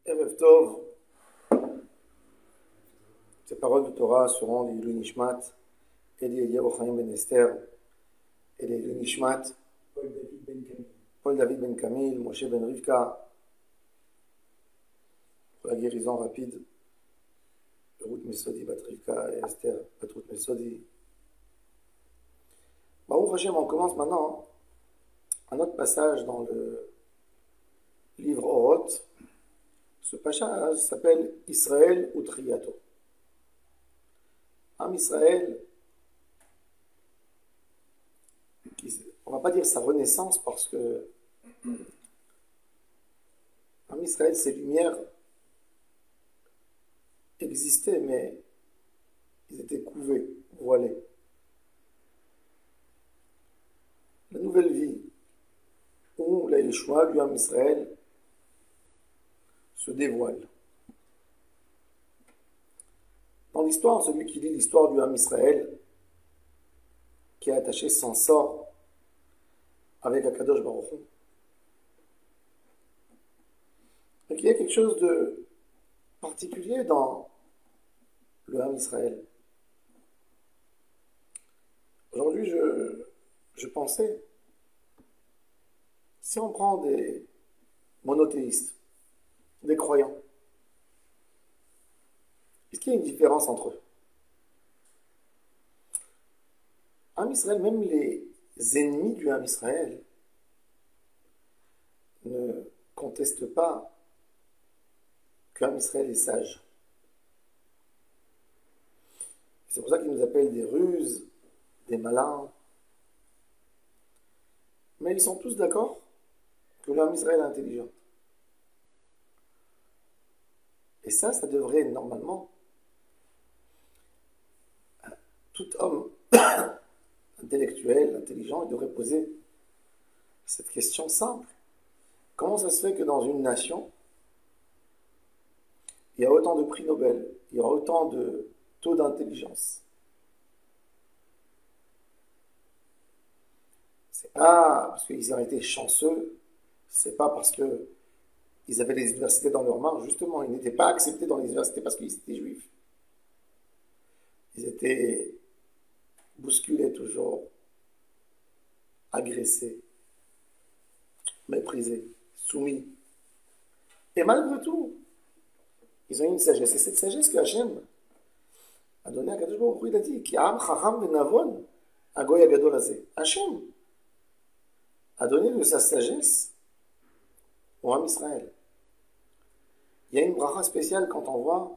Erev Tov, ces paroles de Torah seront les Ilui Nishmat, Eli Eliyahu Chaim Ben Esther, et les Ilui Nishmat, Paul David Ben Camille, Moshe Ben Rivka, pour la guérison rapide de Ruth Mesodi Bat Rivka et Esther Bat Ruth Mesodi. Baruch Hashem, on commence maintenant un autre passage dans le livre Oroth. Ce passage s'appelle Israël Utriyato. Am Israël, on ne va pas dire sa renaissance parce que Am Israël, ses lumières existaient, mais ils étaient couvés, voilés. La nouvelle vie, où la Yeshua du Am Israël se dévoile. Dans l'histoire, celui qui lit l'histoire du Am Israël, qui est attaché, s'en sort avec Akadosh Baruch Hu. Donc il y a quelque chose de particulier dans le Am Israël. Aujourd'hui, je pensais, si on prend des monothéistes, des croyants, est-ce qu'il y a une différence entre eux? Am Israël, même les ennemis du Am Israël ne contestent pas que Am Israël est sage. C'est pour ça qu'ils nous appellent des ruses, des malins. Mais ils sont tous d'accord que l'Am Israël est intelligent. Et ça devrait normalement, tout homme intellectuel, intelligent, il devrait poser cette question simple. Comment ça se fait que dans une nation, il y a autant de prix Nobel, il y a autant de taux d'intelligence? C'est pas parce qu'ils ont été chanceux, c'est pas parce qu'ils avaient les universités dans leurs mains. Justement, ils n'étaient pas acceptés dans les universités parce qu'ils étaient juifs. Ils étaient bousculés toujours, agressés, méprisés, soumis. Et malgré tout, ils ont eu une sagesse. Et cette sagesse que Hachem a donnée à Kadosh Baruch Hu, il a dit Ki Am Chacham Venavon Agoy Agadol Hazeh. Hachem a donné de sa sagesse au Am Israël. Il y a une bracha spéciale quand on voit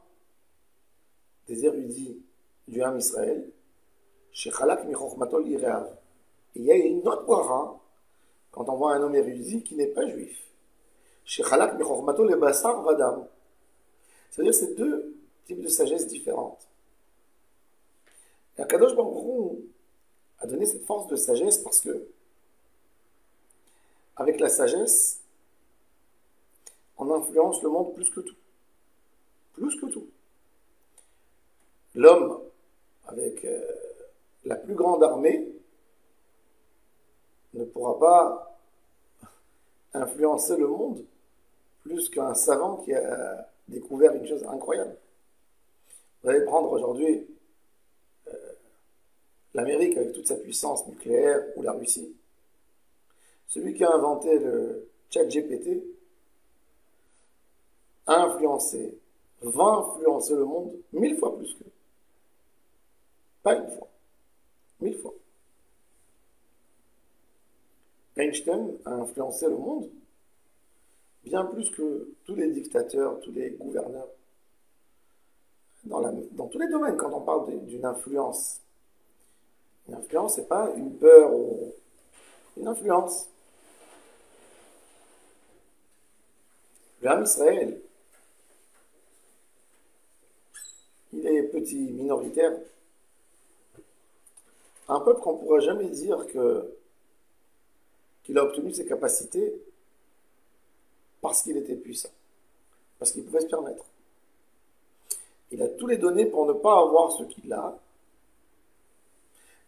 des érudits du Am Israël, Shechalak michochmato lireav. Il y a une autre bracha quand on voit un homme érudit qui n'est pas juif, Shechalak michochmato le basar vadam. C'est-à-dire c'est deux types de sagesse différentes. Et Akadosh Baruch Hu a donné cette force de sagesse parce que avec la sagesse, on influence le monde plus que tout. Plus que tout. L'homme, avec la plus grande armée, ne pourra pas influencer le monde plus qu'un savant qui a découvert une chose incroyable. Vous allez prendre aujourd'hui l'Amérique avec toute sa puissance nucléaire ou la Russie. Celui qui a inventé le ChatGPT a influencé, va influencer le monde 1000 fois plus que. Pas une fois, 1000 fois. Einstein a influencé le monde bien plus que tous les dictateurs, tous les gouverneurs. Dans tous les domaines, quand on parle d'une influence. Une influence, ce n'est pas une peur ou une influence. Le Am Israël, il est petit, minoritaire. Un peuple qu'on ne pourra jamais dire qu'il a obtenu ses capacités parce qu'il était puissant, parce qu'il pouvait se permettre. Il a tous les données pour ne pas avoir ce qu'il a,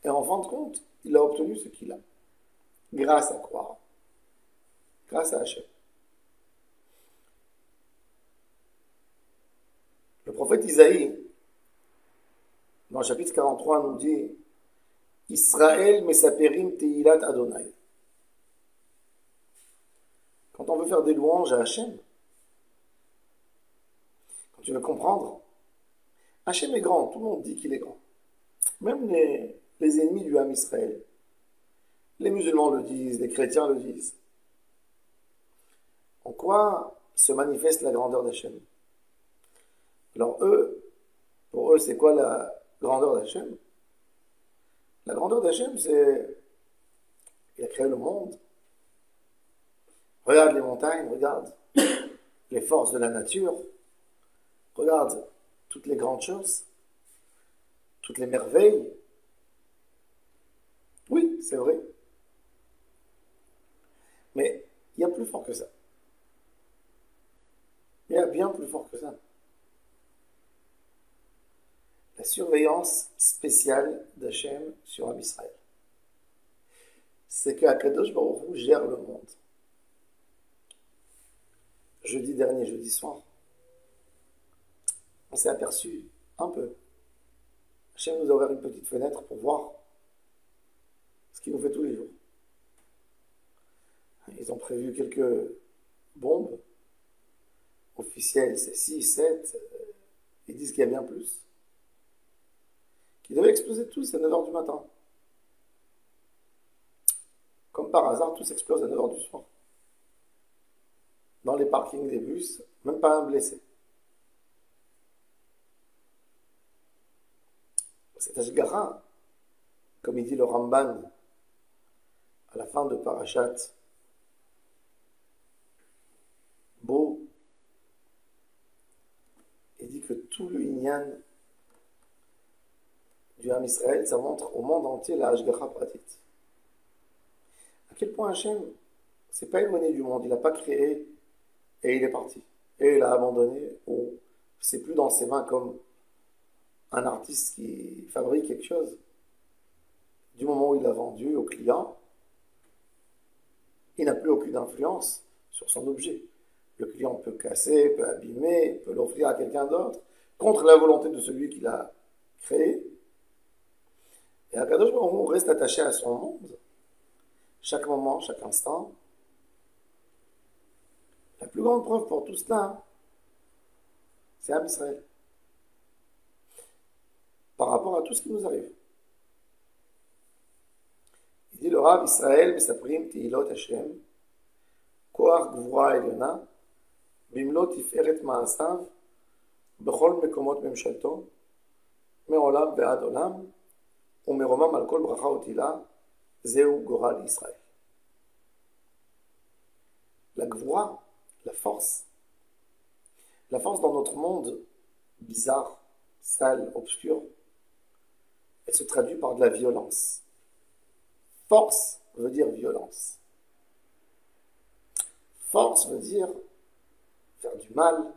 et en fin de compte, il a obtenu ce qu'il a, grâce à quoi? Grâce à Hachem. prophète Isaïe, dans le chapitre 43, nous dit Israël mesaperim teilat Adonai. Quand on veut faire des louanges à Hachem, quand tu veux comprendre, Hachem est grand, tout le monde dit qu'il est grand. Même les ennemis du Ham Israël. Les musulmans le disent, les chrétiens le disent. En quoi se manifeste la grandeur d'Hachem? Alors pour eux, c'est quoi la grandeur d'Hachem? La grandeur d'Hachem, c'est qu'il a créé le monde. Regarde les montagnes, regarde les forces de la nature, regarde toutes les grandes choses, toutes les merveilles. Oui, c'est vrai. Mais il y a plus fort que ça. Il y a bien plus fort que ça. La surveillance spéciale d'Hachem sur Am Israël. C'est qu'Akadosh Baruch Hu gère le monde. Jeudi dernier, jeudi soir, on s'est aperçu un peu. Hachem nous a ouvert une petite fenêtre pour voir ce qu'il nous fait tous les jours. Ils ont prévu quelques bombes. Officielles, c'est 6, 7. Ils disent qu'il y a bien plus. Qui devaient exploser tous à 9 h du matin. Comme par hasard, tous explosent à 9 h du soir. Dans les parkings des bus, même pas un blessé. Cet Ashgara, comme il dit le Ramban, à la fin de Parashat Bo, il dit que tout le Inyan du Ham Israël, ça montre au monde entier la Ashgara Pratit. À quel point Hachem, c'est pas éloigné du monde, il n'a pas créé et il est parti. Et il a abandonné, ou c'est plus dans ses mains comme un artiste qui fabrique quelque chose. Du moment où il l'a vendu au client, il n'a plus aucune influence sur son objet. Le client peut casser, peut abîmer, peut l'offrir à quelqu'un d'autre, contre la volonté de celui qui l'a créé. Et Akadosh Baruch Hu reste attaché à son monde, chaque moment, chaque instant. La plus grande preuve pour tout cela, c'est Am Israël. Par rapport à tout ce qui nous arrive. Il dit le Rav Israël, Mesaprim Tehilot Hashem, Koach Gvura Elyona, Bimlo Tiferet Maasav, Bechol Mekomot Memshalto, Me'olam Ve'ad Olam, Umeromam Al Kol Bracha Utila, Zeu Goral Israël. La Gvura, la force dans notre monde bizarre, sale, obscur, elle se traduit par de la violence. Force veut dire violence. Force veut dire faire du mal,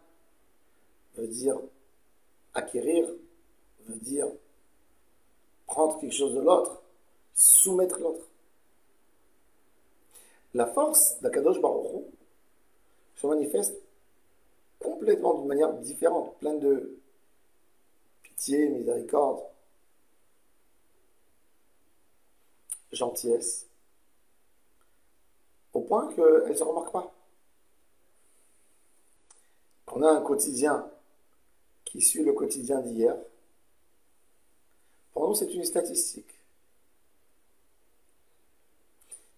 veut dire acquérir, veut dire prendre quelque chose de l'autre, soumettre l'autre. La force d'Akadosh Baruch Hu se manifeste complètement d'une manière différente, pleine de pitié, miséricorde, gentillesse, au point qu'elle ne se remarque pas. On a un quotidien qui suit le quotidien d'hier. Pour nous, c'est une statistique.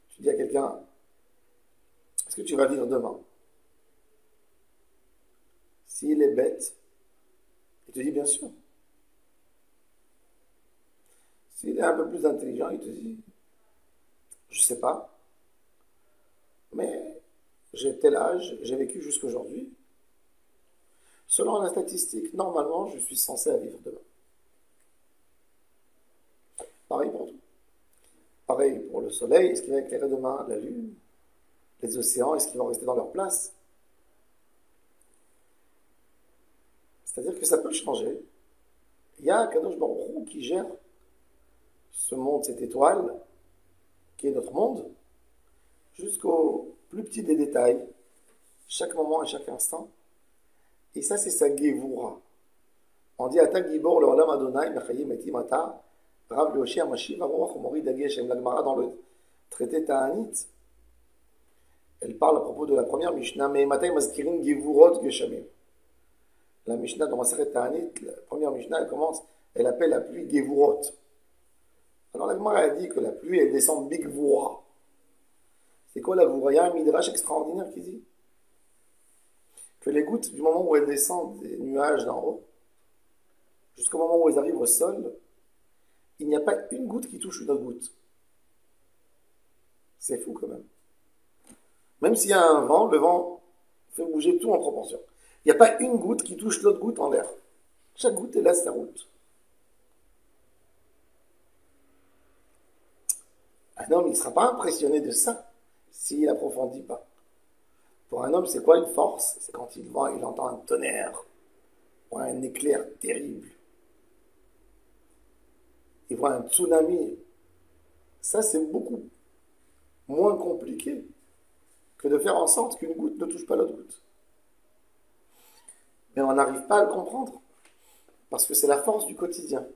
Tu dis à quelqu'un, est-ce que tu vas vivre demain? S'il est bête, il te dit bien sûr. S'il est un peu plus intelligent, il te dit, je ne sais pas, mais j'ai tel âge, j'ai vécu jusqu'aujourd'hui. Selon la statistique, normalement, je suis censé vivre demain. Pareil pour tout. Pareil pour le soleil, est-ce qu'il va éclairer demain la lune? Les océans, est-ce qu'ils vont rester dans leur place? C'est-à-dire que ça peut changer. Il y a Kadosh Baruch Hu qui gère ce monde, cette étoile, qui est notre monde, jusqu'au plus petit des détails, chaque moment et chaque instant. Et ça, c'est sa Gevura. On dit Ata Gibor le Olam Adonai Mechayim Etim Ata Rav Leoshi Amashiv Aruach Umori Dageshem. La Gemara dans le traité Ta'anit, elle parle à propos de la première Mishnah, mais Matai Mazkirin Gevurot Geshamim. La Mishnah dans Maseret Ta'anit, la première Mishnah, elle commence, elle appelle la pluie Gevurot. Alors la Gemara a dit que la pluie, elle descend Bigvura. C'est quoi la Gvura? Il y a un midrash extraordinaire qui dit que les gouttes, du moment où elles descendent des nuages d'en haut, jusqu'au moment où elles arrivent au sol, il n'y a pas une goutte qui touche une autre goutte. C'est fou quand même. Même s'il y a un vent, le vent fait bouger tout en proportion. Il n'y a pas une goutte qui touche l'autre goutte en l'air. Chaque goutte, elle a sa route. Un homme, il ne sera pas impressionné de ça s'il n'approfondit pas. Pour un homme, c'est quoi une force? C'est quand il voit, il entend un tonnerre ou un éclair terrible. Il voit un tsunami. Ça, c'est beaucoup moins compliqué que de faire en sorte qu'une goutte ne touche pas l'autre goutte. Mais on n'arrive pas à le comprendre, parce que c'est la force du quotidien.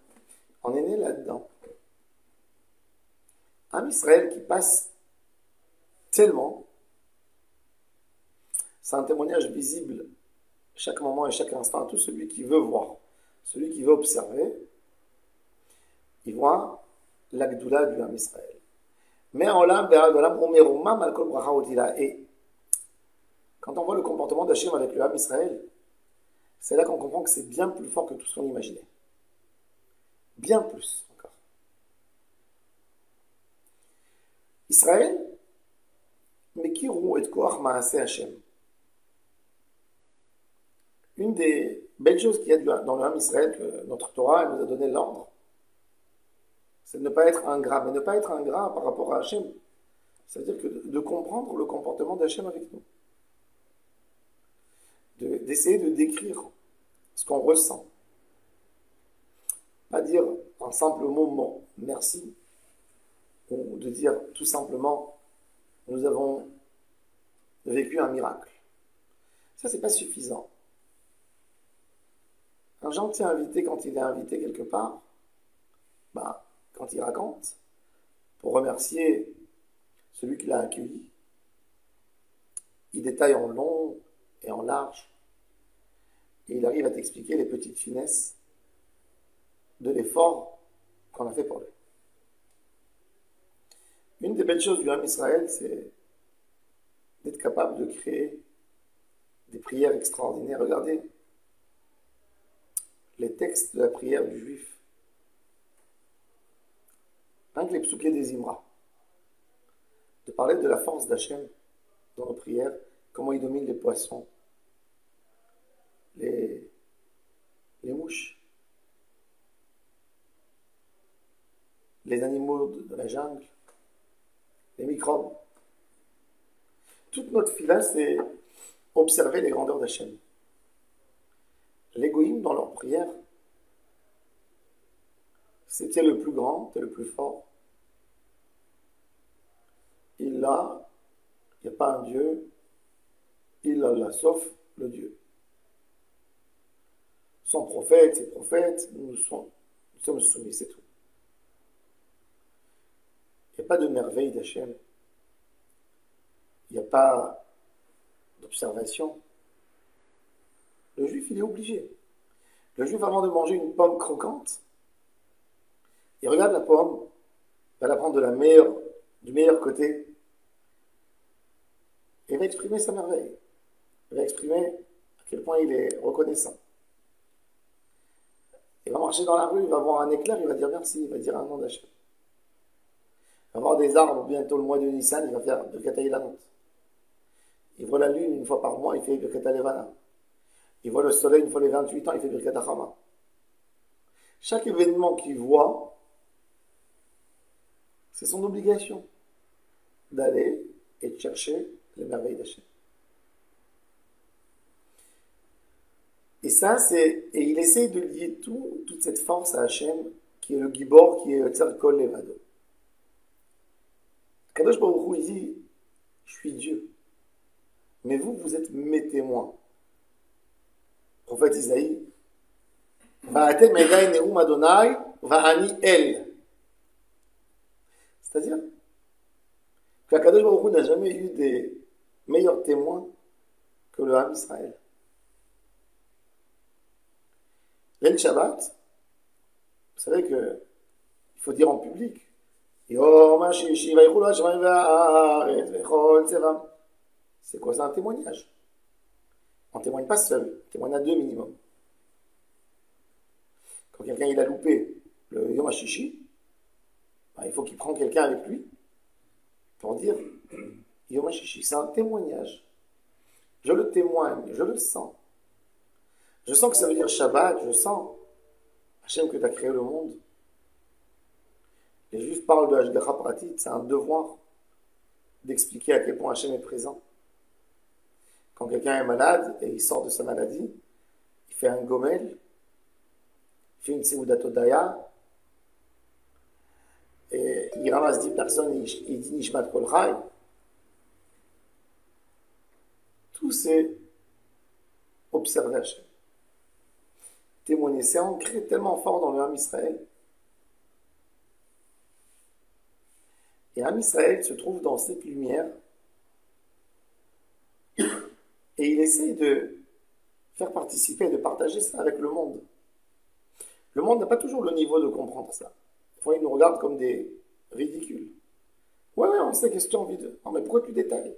On est né là-dedans. Un Israël qui passe tellement, c'est un témoignage visible chaque moment et chaque instant à tout celui qui veut voir, celui qui veut observer, il voit l'Agdoula du Ham Israël. Mais et quand on voit le comportement d'Hachem avec le Ham Israël, c'est là qu'on comprend que c'est bien plus fort que tout ce qu'on imaginait. Bien plus encore. Israël, mais qui roue et koach maaseh Hachem. Une des belles choses qu'il y a dans le Ham Israël, que notre Torah nous a donné l'ordre, c'est de ne pas être ingrat. Mais ne pas être ingrat par rapport à Hachem, c'est-à-dire que de comprendre le comportement d'Hachem avec nous. D'essayer de décrire ce qu'on ressent. Pas dire un simple mot merci, ou de dire tout simplement nous avons vécu un miracle. Ça, c'est pas suffisant. Un gentil invité, quand il est invité quelque part, quand il raconte, pour remercier celui qui l'a accueilli, il détaille en long et en large, et il arrive à t'expliquer les petites finesses de l'effort qu'on a fait pour lui. Une des belles choses du Ham Israël, c'est d'être capable de créer des prières extraordinaires. Regardez les textes de la prière du juif. Rien que les psuké des Imra. De parler de la force d'Hachem dans nos prières, comment il domine les poissons, les mouches, les animaux de la jungle, les microbes. Toute notre fila, c'est observer les grandeurs d'Hachem. Les goïms, dans leur prière, c'était le plus grand, c'était le plus fort. Il n'y a pas un Dieu, il a sauf le Dieu. Son prophète, ses prophètes, nous sommes soumis, c'est tout. Il n'y a pas de merveille d'Hachem. Il n'y a pas d'observation. Le juif, il est obligé. Le juif, avant de manger une pomme croquante, il regarde la pomme, il va la prendre du meilleur côté, et il va exprimer sa merveille. Il va exprimer à quel point il est reconnaissant. Il va marcher dans la rue, il va voir un éclair, il va dire merci, il va dire un nom d'Hachem. Il va voir des arbres, bientôt le mois de Nissan, il va faire de Kataïlanot. Il voit la lune une fois par mois, il fait de Katalevana. Il voit le soleil une fois les 28 ans, il fait de Katachama. Chaque événement qu'il voit, c'est son obligation d'aller et de chercher les merveilles d'Hachem. Et ça, et il essaye de lier toute cette force à Hachem, qui est le Gibor, qui est le Tzarkol Levado. Kadosh Baruch Hu, il dit, je suis Dieu. Mais vous êtes mes témoins. Le prophète Isaïe, Va'atem edai ne'um Adonai va'ani el. C'est-à-dire qu'Akadosh Baruch Hu n'a jamais eu des meilleurs témoins que le Ham Israël. L'El Shabbat, vous savez que il faut dire en public. C'est quoi ça, un témoignage? On ne témoigne pas seul, on témoigne à deux minimum. Quand quelqu'un il a loupé le Yom HaShishi, ben, il faut qu'il prenne quelqu'un avec lui pour dire Yom HaShishi, c'est un témoignage. Je le témoigne, je le sens. Je sens que ça veut dire Shabbat, je sens Hachem que tu as créé le monde. Les Juifs parlent de Hashgacha Pratit, c'est un devoir d'expliquer à quel point Hachem est présent. Quand quelqu'un est malade et il sort de sa maladie, il fait un gomel, il fait une Seudat Hodaya, et il ramasse 10 personnes, il dit Nishmat Kol Chai. Tout c'est observer Hachem. Témoigner, c'est ancré tellement fort dans le Ham Israël. Et Ham Israël se trouve dans cette lumière et il essaye de faire participer, de partager ça avec le monde. Le monde n'a pas toujours le niveau de comprendre ça. Parfois, il nous regarde comme des ridicules. Ouais, on sait qu'est-ce que tu as envie de... Non, mais pourquoi tu détailles?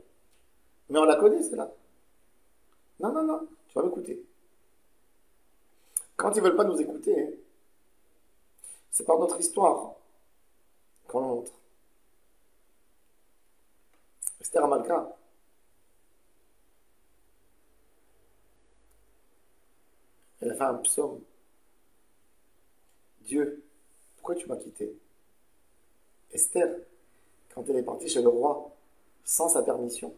Mais on la connaît, c'est là. Non, tu vas m'écouter. Quand ils ne veulent pas nous écouter, c'est par notre histoire qu'on le montre. Esther Amalka, elle a fait un psaume. Dieu, pourquoi tu m'as quitté? Esther, quand elle est partie chez le roi, sans sa permission,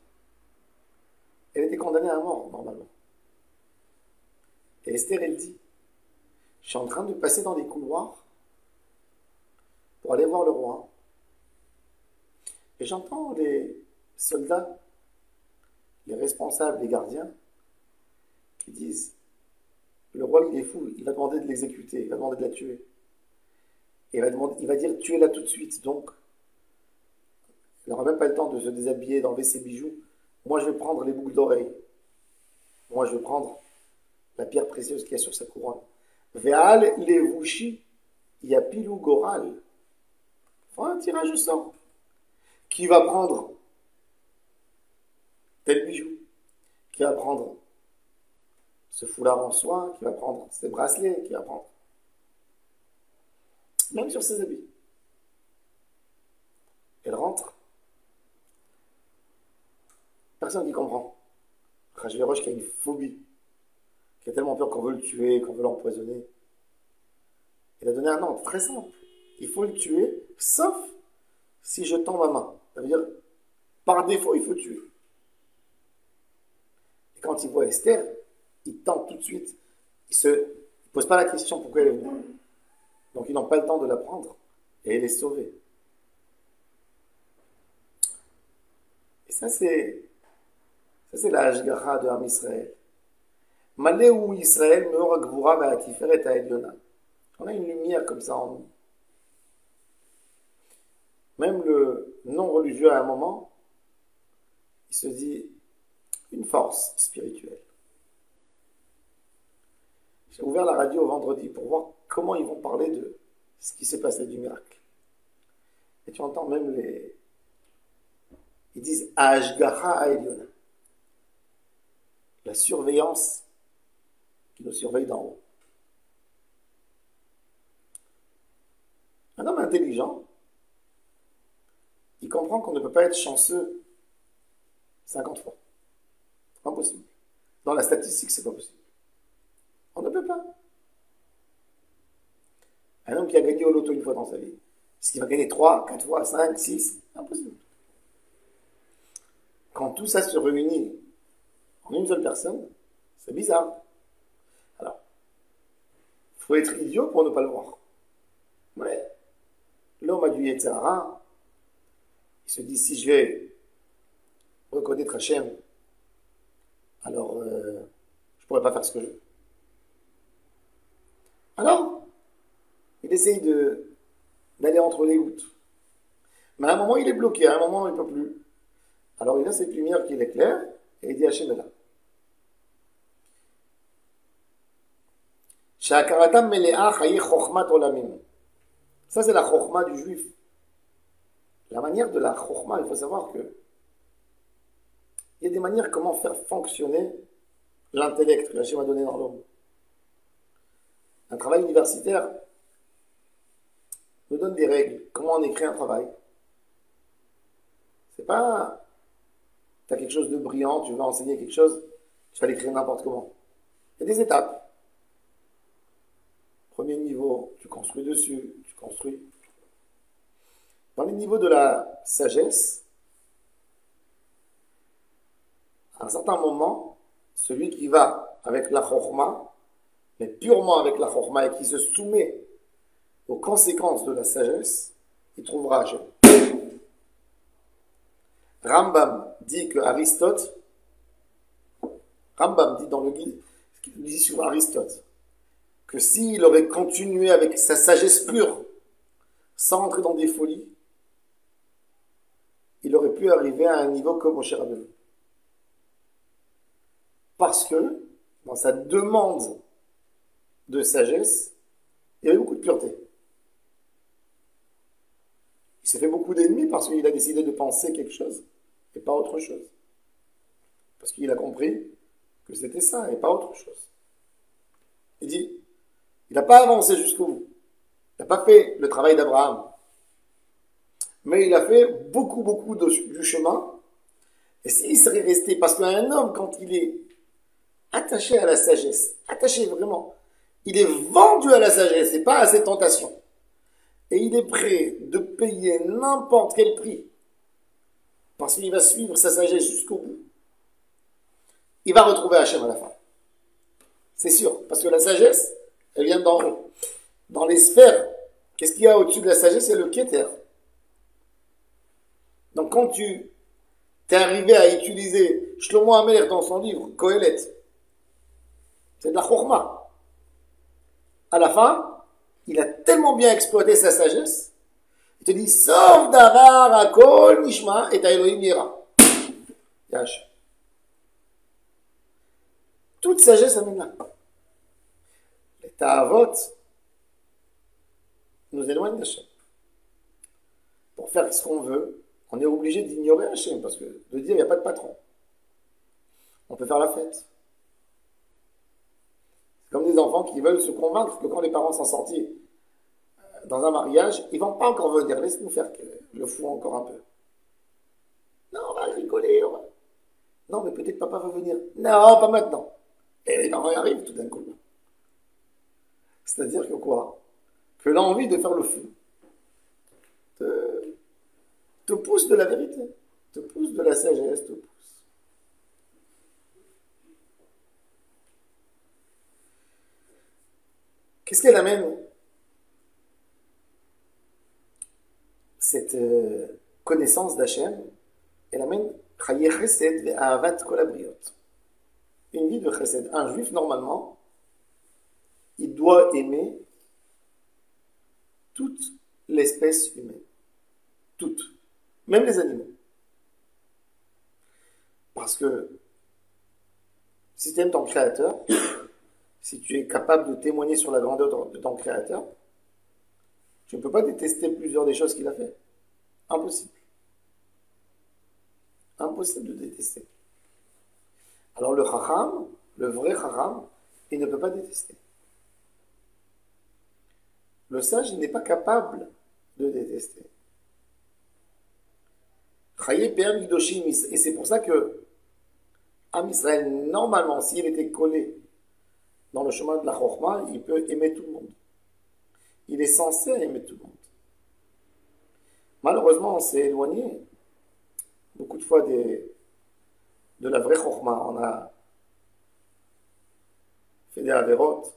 elle était condamnée à mort, normalement. Et Esther, elle dit, je suis en train de passer dans les couloirs pour aller voir le roi. Et j'entends les soldats, les responsables, les gardiens, qui disent, le roi il est fou, il va demander de l'exécuter, il va demander de la tuer. Et il va dire tuez-la tout de suite. Donc, il n'aura même pas le temps de se déshabiller, d'enlever ses bijoux. Moi, je vais prendre les boucles d'oreilles. Moi, je vais prendre la pierre précieuse qu'il y a sur sa couronne. Ve'al levushi yapilu goral. Faut un tirage au sort. Qui va prendre tel bijou? Qui va prendre ce foulard en soie? Qui va prendre ces bracelets? Qui va prendre même sur ses habits. Elle rentre. Personne qui comprend. Achashverosh qui a une phobie, qui a tellement peur qu'on veut le tuer, qu'on veut l'empoisonner. Il a donné un ordre très simple. Il faut le tuer, sauf si je tends ma main. Ça veut dire, par défaut, il faut tuer. Et quand il voit Esther, il tente tout de suite. Il ne pose pas la question pourquoi elle est venue. Donc ils n'ont pas le temps de la prendre. Et elle est sauvée. Et ça, c'est la Hashgacha de Ham Israël. Maleu Israël meor gvura va'atiferet ha'elyona. On a une lumière comme ça en nous. Même le non-religieux, à un moment, il se dit une force spirituelle. J'ai ouvert la radio vendredi pour voir comment ils vont parler de ce qui s'est passé du miracle. Et tu entends même ils disent Hashgacha ha'elyona. La surveillance qui nous surveille d'en haut. Un homme intelligent, il comprend qu'on ne peut pas être chanceux 50 fois. Impossible. Dans la statistique, c'est pas possible. On ne peut pas. Un homme qui a gagné au loto une fois dans sa vie, est-ce qu'il va gagner 3, 4 fois, 5, 6? Impossible. Quand tout ça se réunit en une seule personne, c'est bizarre. Alors, il faut être idiot pour ne pas le voir. Ouais. L'homme a du Yetzirah, il se dit, si je vais reconnaître Hachem, alors je ne pourrais pas faire ce que je veux. Alors, il essaye d'aller entre les gouttes. Mais à un moment, il est bloqué, à un moment, il ne peut plus. Alors, il a cette lumière qui l'éclaire, et il dit Hachem est là. Sha'akaratam mele'a chaye chokhmat olamim. Ça, c'est la chokhma du juif. La manière de la chokhma, il faut savoir que il y a des manières comment faire fonctionner l'intellect que Hachem a donné dans l'homme. Un travail universitaire nous donne des règles. Comment on écrit un travail. C'est pas, tu as quelque chose de brillant, tu veux enseigner quelque chose, tu vas l'écrire n'importe comment. Il y a des étapes. Premier niveau, tu construis dessus, tu construis. Dans les niveaux de la sagesse, à un certain moment, celui qui va avec la chokhma, mais purement avec la chokhma et qui se soumet aux conséquences de la sagesse, il trouvera Hachem. Rambam dit que Aristote, Rambam dit dans le guide, ce qu'il dit sur Aristote, que s'il aurait continué avec sa sagesse pure, sans entrer dans des folies, il aurait pu arriver à un niveau comme Moshe Rabbeinu. Parce que, dans sa demande de sagesse, il y avait beaucoup de pureté. Il s'est fait beaucoup d'ennemis parce qu'il a décidé de penser quelque chose et pas autre chose. Parce qu'il a compris que c'était ça et pas autre chose. Il dit, il n'a pas avancé jusqu'au bout. Il n'a pas fait le travail d'Abraham. Mais il a fait beaucoup du chemin. Et s'il serait resté, parce qu'un homme, quand il est attaché à la sagesse, attaché vraiment, il est vendu à la sagesse et pas à ses tentations. Et il est prêt de payer n'importe quel prix, parce qu'il va suivre sa sagesse jusqu'au bout. Il va retrouver Hachem à la fin. C'est sûr, parce que la sagesse, elle vient d'en haut. Dans les sphères, qu'est-ce qu'il y a au-dessus de la sagesse? C'est le Keter. Donc quand tu t'es arrivé à utiliser Shlomo Amelech dans son livre, Kohelet, c'est de la chokhma. À la fin, il a tellement bien exploité sa sagesse, il te dit, sauf davar akol nishma et Elohim yera. Yash. Toute sagesse amène là. Les ta'avot nous éloignent d'Hachem. Pour faire ce qu'on veut, on est obligé d'ignorer Hachem, parce que de dire il n'y a pas de patron. On peut faire la fête. C'est comme des enfants qui veulent se convaincre que quand les parents sont sortis dans un mariage, ils ne vont pas encore venir. Laisse-nous faire le fou encore un peu. Non, on va rigoler. Non, mais peut-être papa va venir. Non, pas maintenant. Et les parents y arrivent tout d'un coup. C'est-à-dire que quoi? Que l'envie de faire le fou te pousse de la vérité, te pousse de la sagesse, te pousse. Qu'est-ce qu'elle amène cette connaissance d'Hachem? Elle amène Chaye Chesed ve'ahavat kol habriot. Une vie de Chesed. Un juif, normalement, il doit aimer toute l'espèce humaine. Toute. Même les animaux. Parce que si tu aimes ton Créateur, si tu es capable de témoigner sur la grandeur de ton Créateur, tu ne peux pas détester plusieurs des choses qu'il a fait. Impossible. Impossible de détester. Alors le Chacham, le vrai Chacham, il ne peut pas détester. Le sage, il n'est pas capable de détester. Chaye Pe'am Yidoshim, et c'est pour ça que Am Israël, normalement, s'il était collé dans le chemin de la Chokhma, il peut aimer tout le monde. Il est censé aimer tout le monde. Malheureusement, on s'est éloigné beaucoup de fois de la vraie Chokhma. On a fait des avérotes.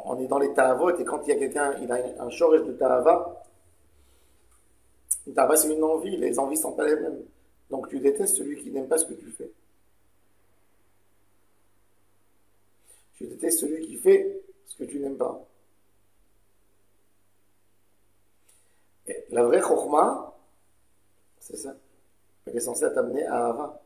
On est dans les ta'avot, et quand il y a quelqu'un, il a un shoresh de ta'ava, une ta'ava c'est une envie, les envies ne sont pas les mêmes. Donc tu détestes celui qui n'aime pas ce que tu fais. Tu détestes celui qui fait ce que tu n'aimes pas. Et la vraie chokhmah, c'est ça. Elle est censée t'amener à Ahava.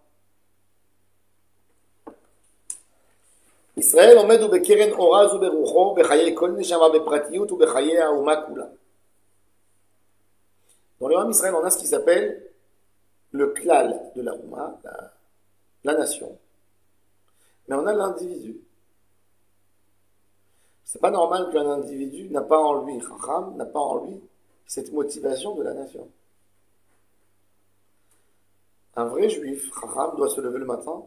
ישראל עומד הוא בקרן אורז וברוחו, בחיי כל נשמה בפרטיות ובחיי האומה כולה. Dans le Ham Israël, on a ce qui s'appelle le klal de la Ouma, la nation. Mais on a l'individu. C'est pas normal qu'un individu n'a pas en lui, Chacham, n'a pas en lui cette motivation de la nation. Un vrai juif, Chacham, doit se lever le matin,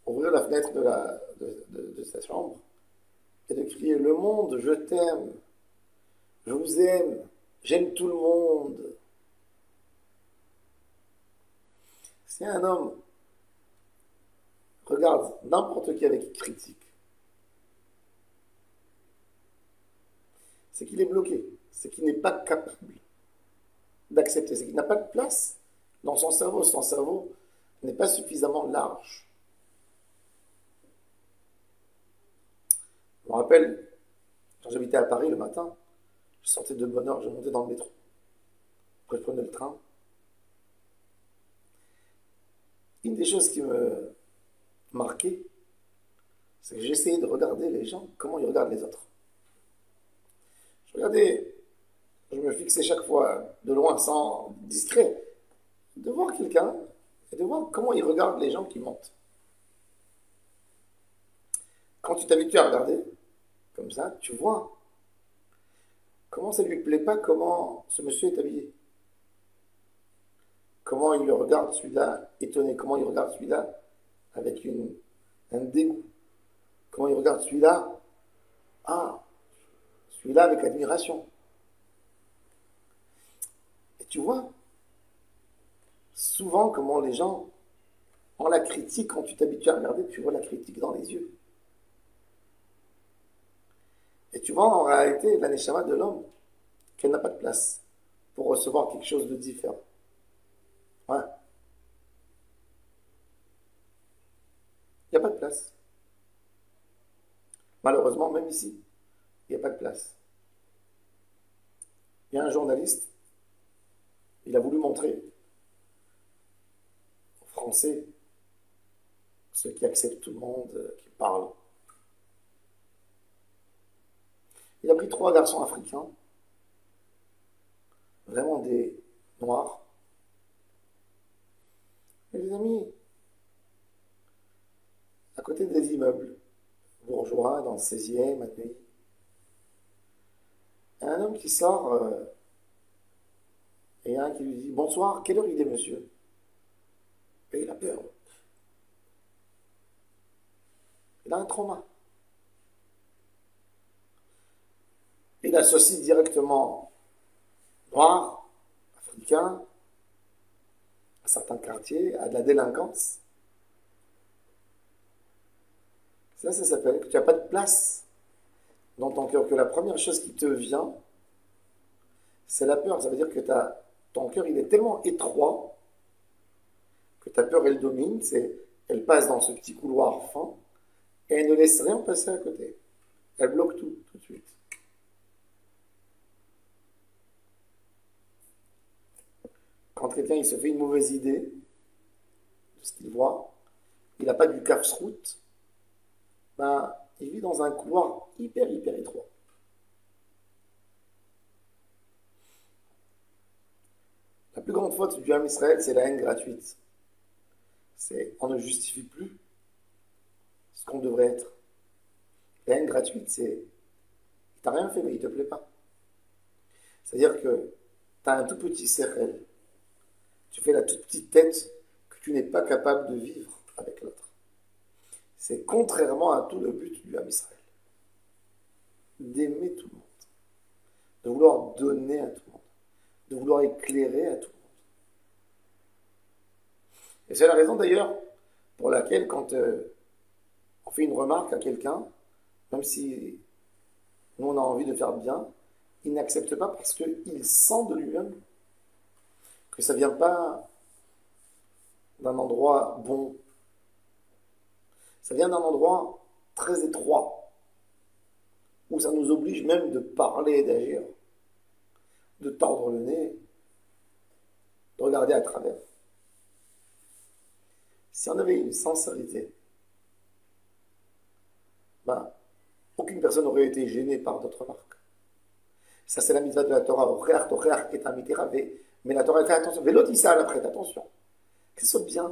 ouvrir la fenêtre de sa chambre et de crier: le monde, je t'aime, je vous aime, j'aime tout le monde. Si un homme regarde n'importe qui avec critique, c'est qu'il est bloqué, c'est qu'il n'est pas capable d'accepter, c'est qu'il n'a pas de place dans son cerveau n'est pas suffisamment large. Je me rappelle, quand j'habitais à Paris le matin, je sortais de bonne heure, je montais dans le métro. Après, je prenais le train. Une des choses qui me marquait, c'est que j'essayais de regarder les gens, comment ils regardent les autres. Je me fixais chaque fois de loin, sans discret, de voir quelqu'un et de voir comment il regarde les gens qui montent. Quand tu t'habitues à regarder, comme ça, tu vois comment ça lui plaît pas, comment ce monsieur est habillé. Comment il le regarde celui-là étonné, comment il regarde celui-là avec un dégoût. Comment il regarde celui-là, celui-là avec admiration. Et tu vois souvent comment les gens ont la critique, quand tu t'habitues à regarder, tu vois la critique dans les yeux. Et tu vois en réalité la neshama de l'homme, qu'elle n'a pas de place pour recevoir quelque chose de différent. Ouais. Il n'y a pas de place. Malheureusement, même ici, il n'y a pas de place. Il y a un journaliste, il a voulu montrer aux Français, ceux qui acceptent tout le monde, qui parlent. Il a pris 3 garçons africains, vraiment des noirs. Et les amis, à côté des immeubles bourgeois, dans le 16e, à Neuilly, il y a un homme qui sort et il y a un qui lui dit: bonsoir, quelle heure il est, monsieur? Et il a peur. Il a un trauma. Il associe directement noir, africain, à certains quartiers, à de la délinquance. Ça s'appelle que tu n'as pas de place dans ton cœur, que la première chose qui te vient, c'est la peur. Ça veut dire que ton cœur, il est tellement étroit que ta peur, elle domine, elle passe dans ce petit couloir fin et elle ne laisse rien passer à côté. Elle bloque tout de suite. Quand quelqu'un il se fait une mauvaise idée de ce qu'il voit, il n'a pas du kafsrout, il vit dans un couloir hyper étroit. La plus grande faute du Ham Israël, c'est la haine gratuite. On ne justifie plus ce qu'on devrait être. La haine gratuite, c'est t'as rien fait, mais il ne te plaît pas. C'est-à-dire que tu as un tout petit cercle, tu fais la toute petite tête que tu n'es pas capable de vivre avec l'autre. C'est contrairement à tout le but du Ham Israël. D'aimer tout le monde, de vouloir donner à tout le monde, de vouloir éclairer à tout le monde. Et c'est la raison d'ailleurs pour laquelle quand on fait une remarque à quelqu'un, même si nous on a envie de faire bien, il n'accepte pas parce qu'il sent de lui-même que ça ne vient pas d'un endroit bon. Ça vient d'un endroit très étroit, où ça nous oblige même de parler et d'agir, de tordre le nez, de regarder à travers. Si on avait une sincérité, ben, aucune personne n'aurait été gênée par notre remarque. Ça, c'est la mitzvah de la Torah. Mais la Torah, elle fait attention. Vélotissa, elle prête attention. Que ce soit bien,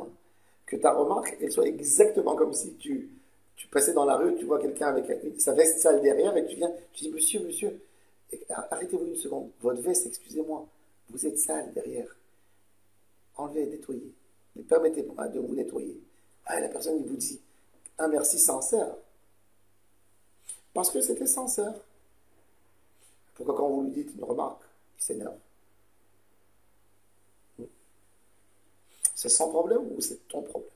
que ta remarque, elle soit exactement comme si tu passais dans la rue, tu vois quelqu'un avec sa veste sale derrière, et tu viens, tu dis, monsieur, arrêtez-vous une seconde. Votre veste, excusez-moi, vous êtes sale derrière. Enlevez, nettoyez. Permettez-moi de vous nettoyer. Ah, la personne, il vous dit un merci sincère. Parce que c'était sincère. Pourquoi quand vous lui dites une remarque, il s'énerve? C'est son problème ou c'est ton problème?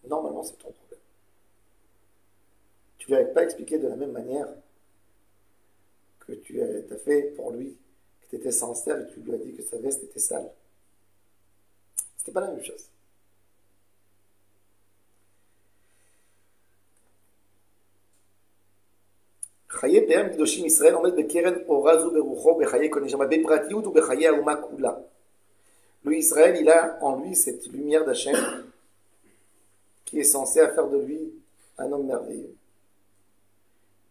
Normalement, c'est ton problème. Tu ne lui avais pas expliqué de la même manière que tu as fait pour lui, que tu étais sincère et tu lui as dit que sa veste était sale. C'était pas la même chose. חיי פאם קדושים ישראל עומד בקרן אורה זו ברוחו בחיי כל נשמה בפרטיות ובחיי האומה כולה. Le Israël, il a en lui cette lumière d'Hachem qui est censée faire de lui un homme merveilleux.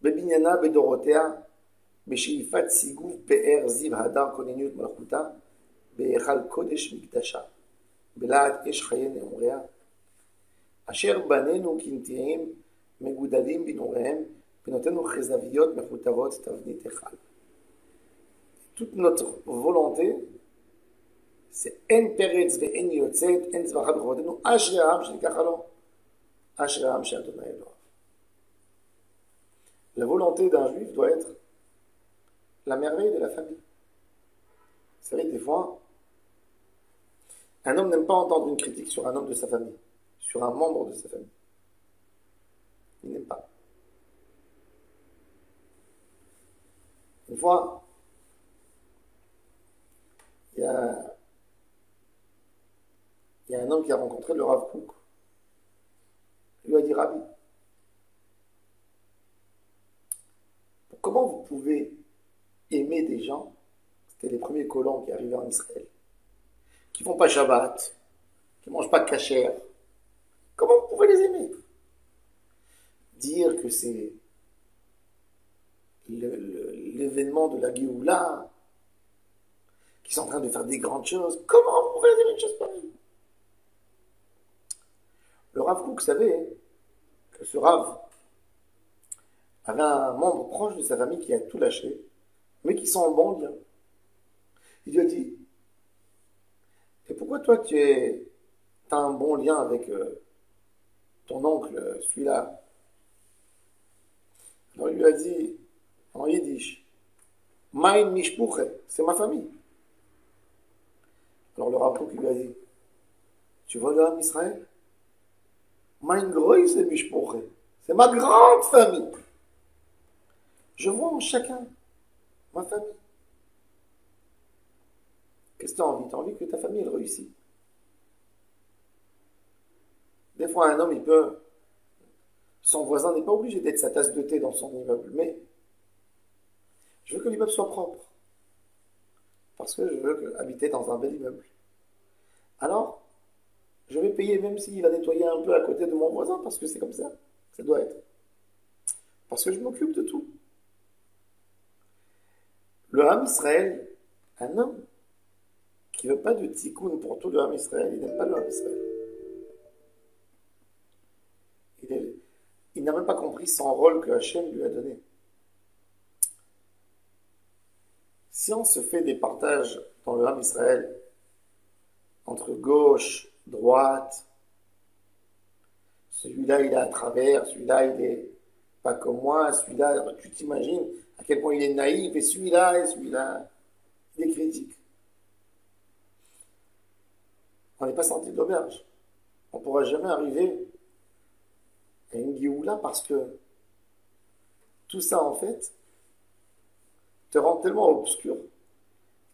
בבניינה בדורותיה בשאיפת סיגוב פאר זיו הדר כונניות מלכותה בהיכל קודש מקדשה בלהט אש חיי נעוריה אשר בנינו קנתיהם מגודלים בנעוריהם ונותנו חזביות מחוטבות תבנית היכל. Toute notre volonté, c'est en peretz ve'en yotzet, en tzvacha b'chovotenu, ashre ha'am shenikacha lo, ashre ha'am she'Adonai Eloah. La volonté d'un juif doit être la merveille de la famille. Vous savez, des fois, un homme n'aime pas entendre une critique sur un homme de sa famille, sur un membre de sa famille. Il n'aime pas. Une fois, il y a un homme qui a rencontré le Rav Kook. Il lui a dit, Rabbi, comment vous pouvez aimer des gens, c'était les premiers colons qui arrivaient en Israël, qui ne font pas Shabbat, qui ne mangent pas de kasher, comment vous pouvez les aimer? Dire que c'est l'événement de la Géoula, qui sont en train de faire des grandes choses, comment vous pouvez aimer une chose pareille? Le Rav Kook savait que ce Rav avait un membre proche de sa famille qui a tout lâché, mais qui sont en bon lien. Il lui a dit, et pourquoi toi tu as un bon lien avec ton oncle, celui-là? Alors il lui a dit, en yiddish, Mein Mishpuche, c'est ma famille. Alors le Rav Kook lui a dit, tu vois l'homme Israël? Mein Groise Mishpuche, c'est ma grande famille. Je vois en chacun ma famille. Qu'est-ce que tu as envie? Tu as envie que ta famille elle réussisse. Des fois, un homme, il peut. Son voisin n'est pas obligé d'être sa tasse de thé dans son immeuble, mais je veux que l'immeuble soit propre. Parce que je veux habiter dans un bel immeuble. Alors, je vais payer même s'il va nettoyer un peu à côté de mon voisin, parce que c'est comme ça. Ça doit être. Parce que je m'occupe de tout. Le Ham Israël, un homme qui ne veut pas de tikkun pour tout le Ham Israël, il n'aime pas le Ham Israël. Il n'a même pas compris son rôle que Hachem lui a donné. Si on se fait des partages dans le Ham Israël entre gauche, droite, celui-là il est à travers, celui-là il est pas comme moi, celui-là, tu t'imagines à quel point il est naïf, et celui-là, il est critique. On n'est pas sorti de l'auberge. On ne pourra jamais arriver à une Géoula parce que tout ça, en fait, te rend tellement obscur.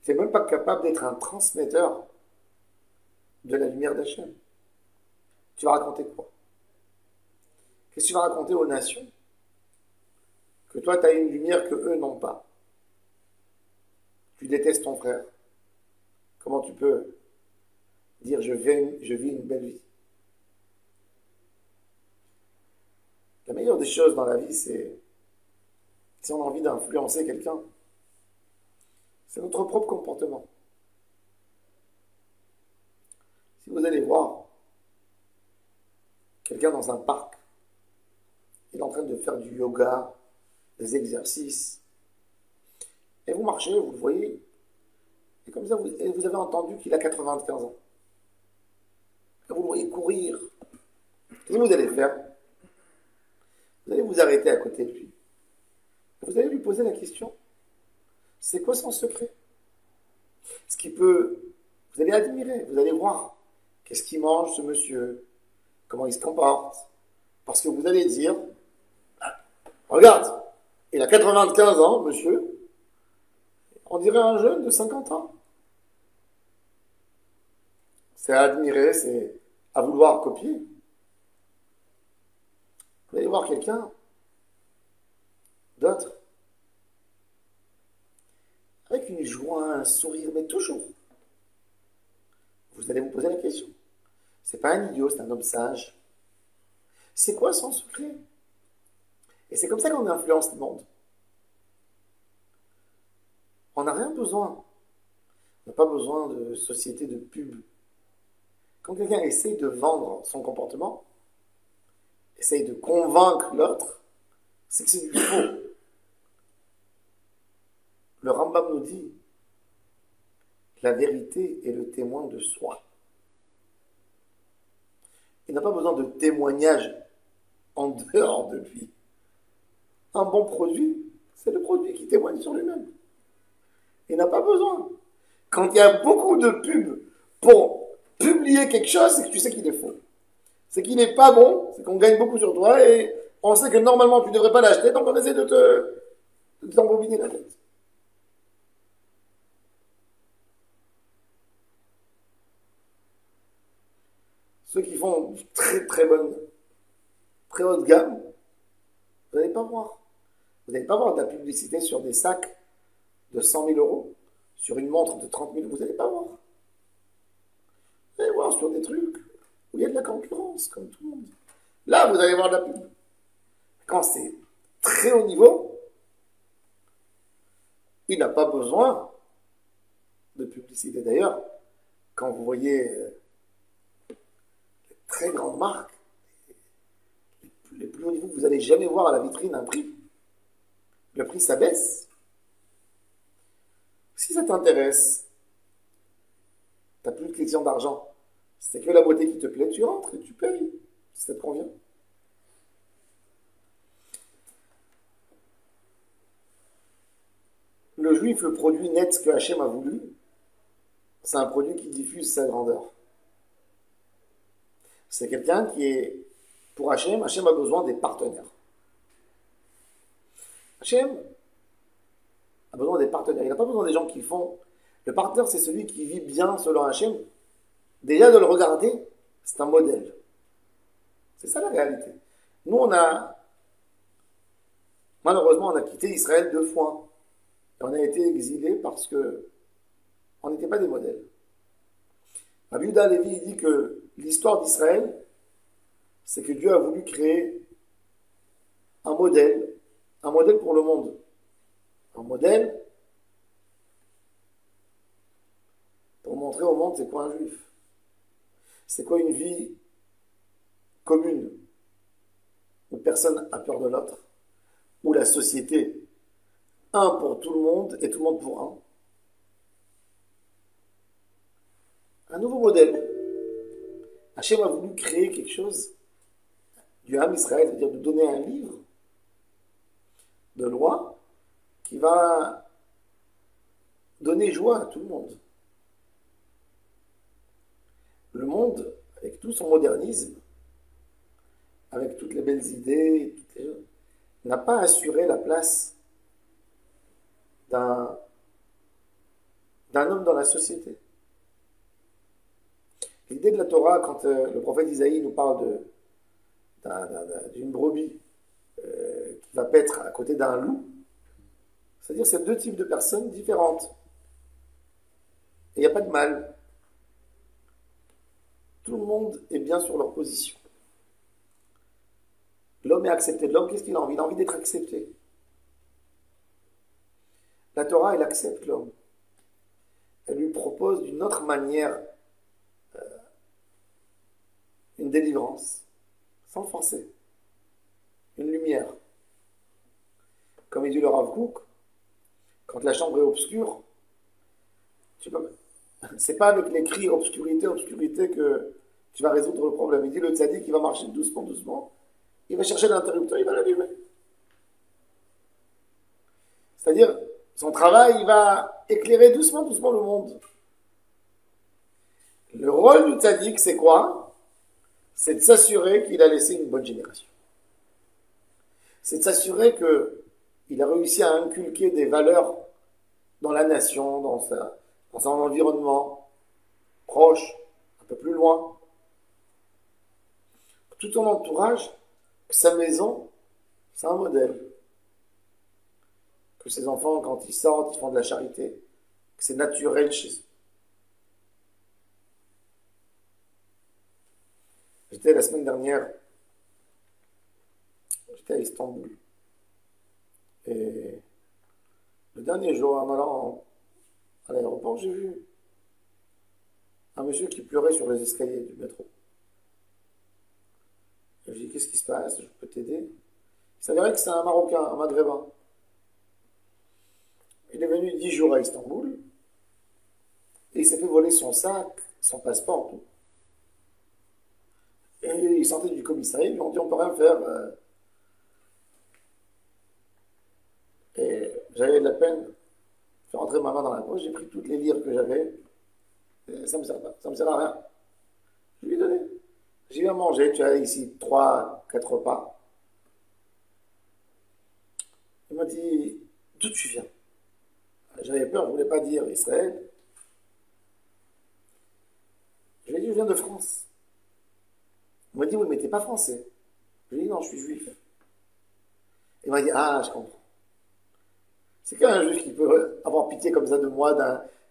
Tu n'es même pas capable d'être un transmetteur de la lumière d'Hachem. Tu vas raconter quoi? Qu'est-ce que tu vas raconter aux nations? Que toi, tu as une lumière que eux n'ont pas. Tu détestes ton frère. Comment tu peux dire je vis une belle vie? La meilleure des choses dans la vie, c'est si on a envie d'influencer quelqu'un, c'est notre propre comportement. Si vous allez voir quelqu'un dans un parc, il est en train de faire du yoga, des exercices, et vous marchez, vous le voyez, et comme ça, vous avez entendu qu'il a 95 ans. Et vous le voyez courir. Qu'est-ce que vous allez faire? Vous allez vous arrêter à côté de lui. Vous allez lui poser la question, c'est quoi son secret? Ce qui peut... Vous allez admirer, vous allez voir. Qu'est-ce qu'il mange, ce monsieur? Comment il se comporte? Parce que vous allez dire, regarde, il a 95 ans, monsieur. On dirait un jeune de 50 ans. C'est à admirer, c'est à vouloir copier. Vous allez voir quelqu'un d'autre, avec une joie, un sourire, mais toujours. Vous allez vous poser la question. C'est pas un idiot, c'est un homme sage. C'est quoi son secret? Et c'est comme ça qu'on influence le monde. On n'a rien besoin. On n'a pas besoin de société de pub. Quand quelqu'un essaye de vendre son comportement, essaye de convaincre l'autre, c'est que c'est du faux. Le Rambam nous dit que la vérité est le témoin de soi. Il n'a pas besoin de témoignage en dehors de lui. Un bon produit, c'est le produit qui témoigne sur lui-même. Il n'a pas besoin. Quand il y a beaucoup de pubs pour publier quelque chose, c'est que tu sais qu'il est faux. C'est qu'il n'est pas bon, c'est qu'on gagne beaucoup sur toi et on sait que normalement tu ne devrais pas l'acheter, donc on essaie de t'embobiner la tête. Ceux qui font très très bonne, très haute gamme, vous n'allez pas voir. Vous n'allez pas voir de la publicité sur des sacs de 100 000 euros, sur une montre de 30 000, vous n'allez pas voir. Vous allez voir sur des trucs où il y a de la concurrence, comme tout le monde. Là, vous allez voir de la pub. Quand c'est très haut niveau, il n'a pas besoin de publicité. D'ailleurs, quand vous voyez les très grandes marques, les plus hauts niveaux, vous n'allez jamais voir à la vitrine un prix. Le prix s'abaisse. Si ça t'intéresse, tu n'as plus de question d'argent. C'est que la beauté qui te plaît, tu rentres et tu payes, si ça te convient. Le juif, le produit net que Hachem a voulu, c'est un produit qui diffuse sa grandeur. C'est quelqu'un qui est, pour Hachem a besoin des partenaires. Hachem a besoin des partenaires. Il n'a pas besoin des gens qui font. Le partenaire, c'est celui qui vit bien selon Hachem. Déjà, de le regarder, c'est un modèle. C'est ça la réalité. Nous, malheureusement, on a quitté Israël 2 fois. Et on a été exilés parce que on n'était pas des modèles. Rabbi Yehuda Halevi dit que l'histoire d'Israël, c'est que Dieu a voulu créer un modèle pour le monde. Un modèle pour montrer au monde c'est quoi un juif. C'est quoi une vie commune où personne n'a peur de l'autre, où la société, un pour tout le monde et tout le monde pour un. Un nouveau modèle. Hachem a voulu créer quelque chose du Ham Israël, c'est-à-dire de donner un livre de loi qui va donner joie à tout le monde. Le monde, avec tout son modernisme, avec toutes les belles idées, n'a pas assuré la place d'un homme dans la société. L'idée de la Torah, quand le prophète Isaïe nous parle d'une brebis qui va paître à côté d'un loup, c'est-à-dire c'est deux types de personnes différentes. Et il n'y a pas de mal. Tout le monde est bien sur leur position. L'homme est accepté de l'homme, qu'est-ce qu'il a envie? Il a envie d'être accepté. La Torah, elle accepte l'homme. Elle lui propose d'une autre manière une délivrance, sans le forcer, une lumière. Comme il dit le Rav Kook, quand la chambre est obscure, c'est pas avec les cris obscurité, obscurité que tu vas résoudre le problème. Il dit le tzaddik qui va marcher doucement, doucement, il va chercher l'interrupteur, il va l'allumer. C'est-à-dire, son travail, il va éclairer doucement, doucement le monde. Le rôle du tzaddik, c'est quoi? C'est de s'assurer qu'il a laissé une bonne génération. C'est de s'assurer qu'il a réussi à inculquer des valeurs dans la nation, dans son environnement proche, un peu plus loin. Tout son entourage, sa maison, c'est un modèle. Que ses enfants, quand ils sortent, ils font de la charité, que c'est naturel chez eux. J'étais la semaine dernière, j'étais à Istanbul. Et le dernier jour, en allant à l'aéroport, j'ai vu un monsieur qui pleurait sur les escaliers du métro. Je lui ai dit, qu'est-ce qui se passe? Je peux t'aider? Il s'avérait que c'est un Marocain, un Maghrébin. Il est venu 10 jours à Istanbul et il s'est fait voler son sac, son passeport, tout. Et il sortait du commissariat, ils lui ont dit on peut rien faire. Et j'avais de la peine de faire rentrer ma main dans la poche, j'ai pris toutes les lires que j'avais. Et ça me sert pas, ça me sert à rien. Je lui ai donné. J'ai eu à manger, tu as ici 3, 4 repas. Il m'a dit d'où tu viens? J'avais peur, je ne voulais pas dire Israël. Je lui ai dit je viens de France. Il m'a dit oui mais t'es pas français. Je lui ai dit non, je suis juif. Il m'a dit ah je comprends. C'est qu'un juif qui peut avoir pitié comme ça de moi,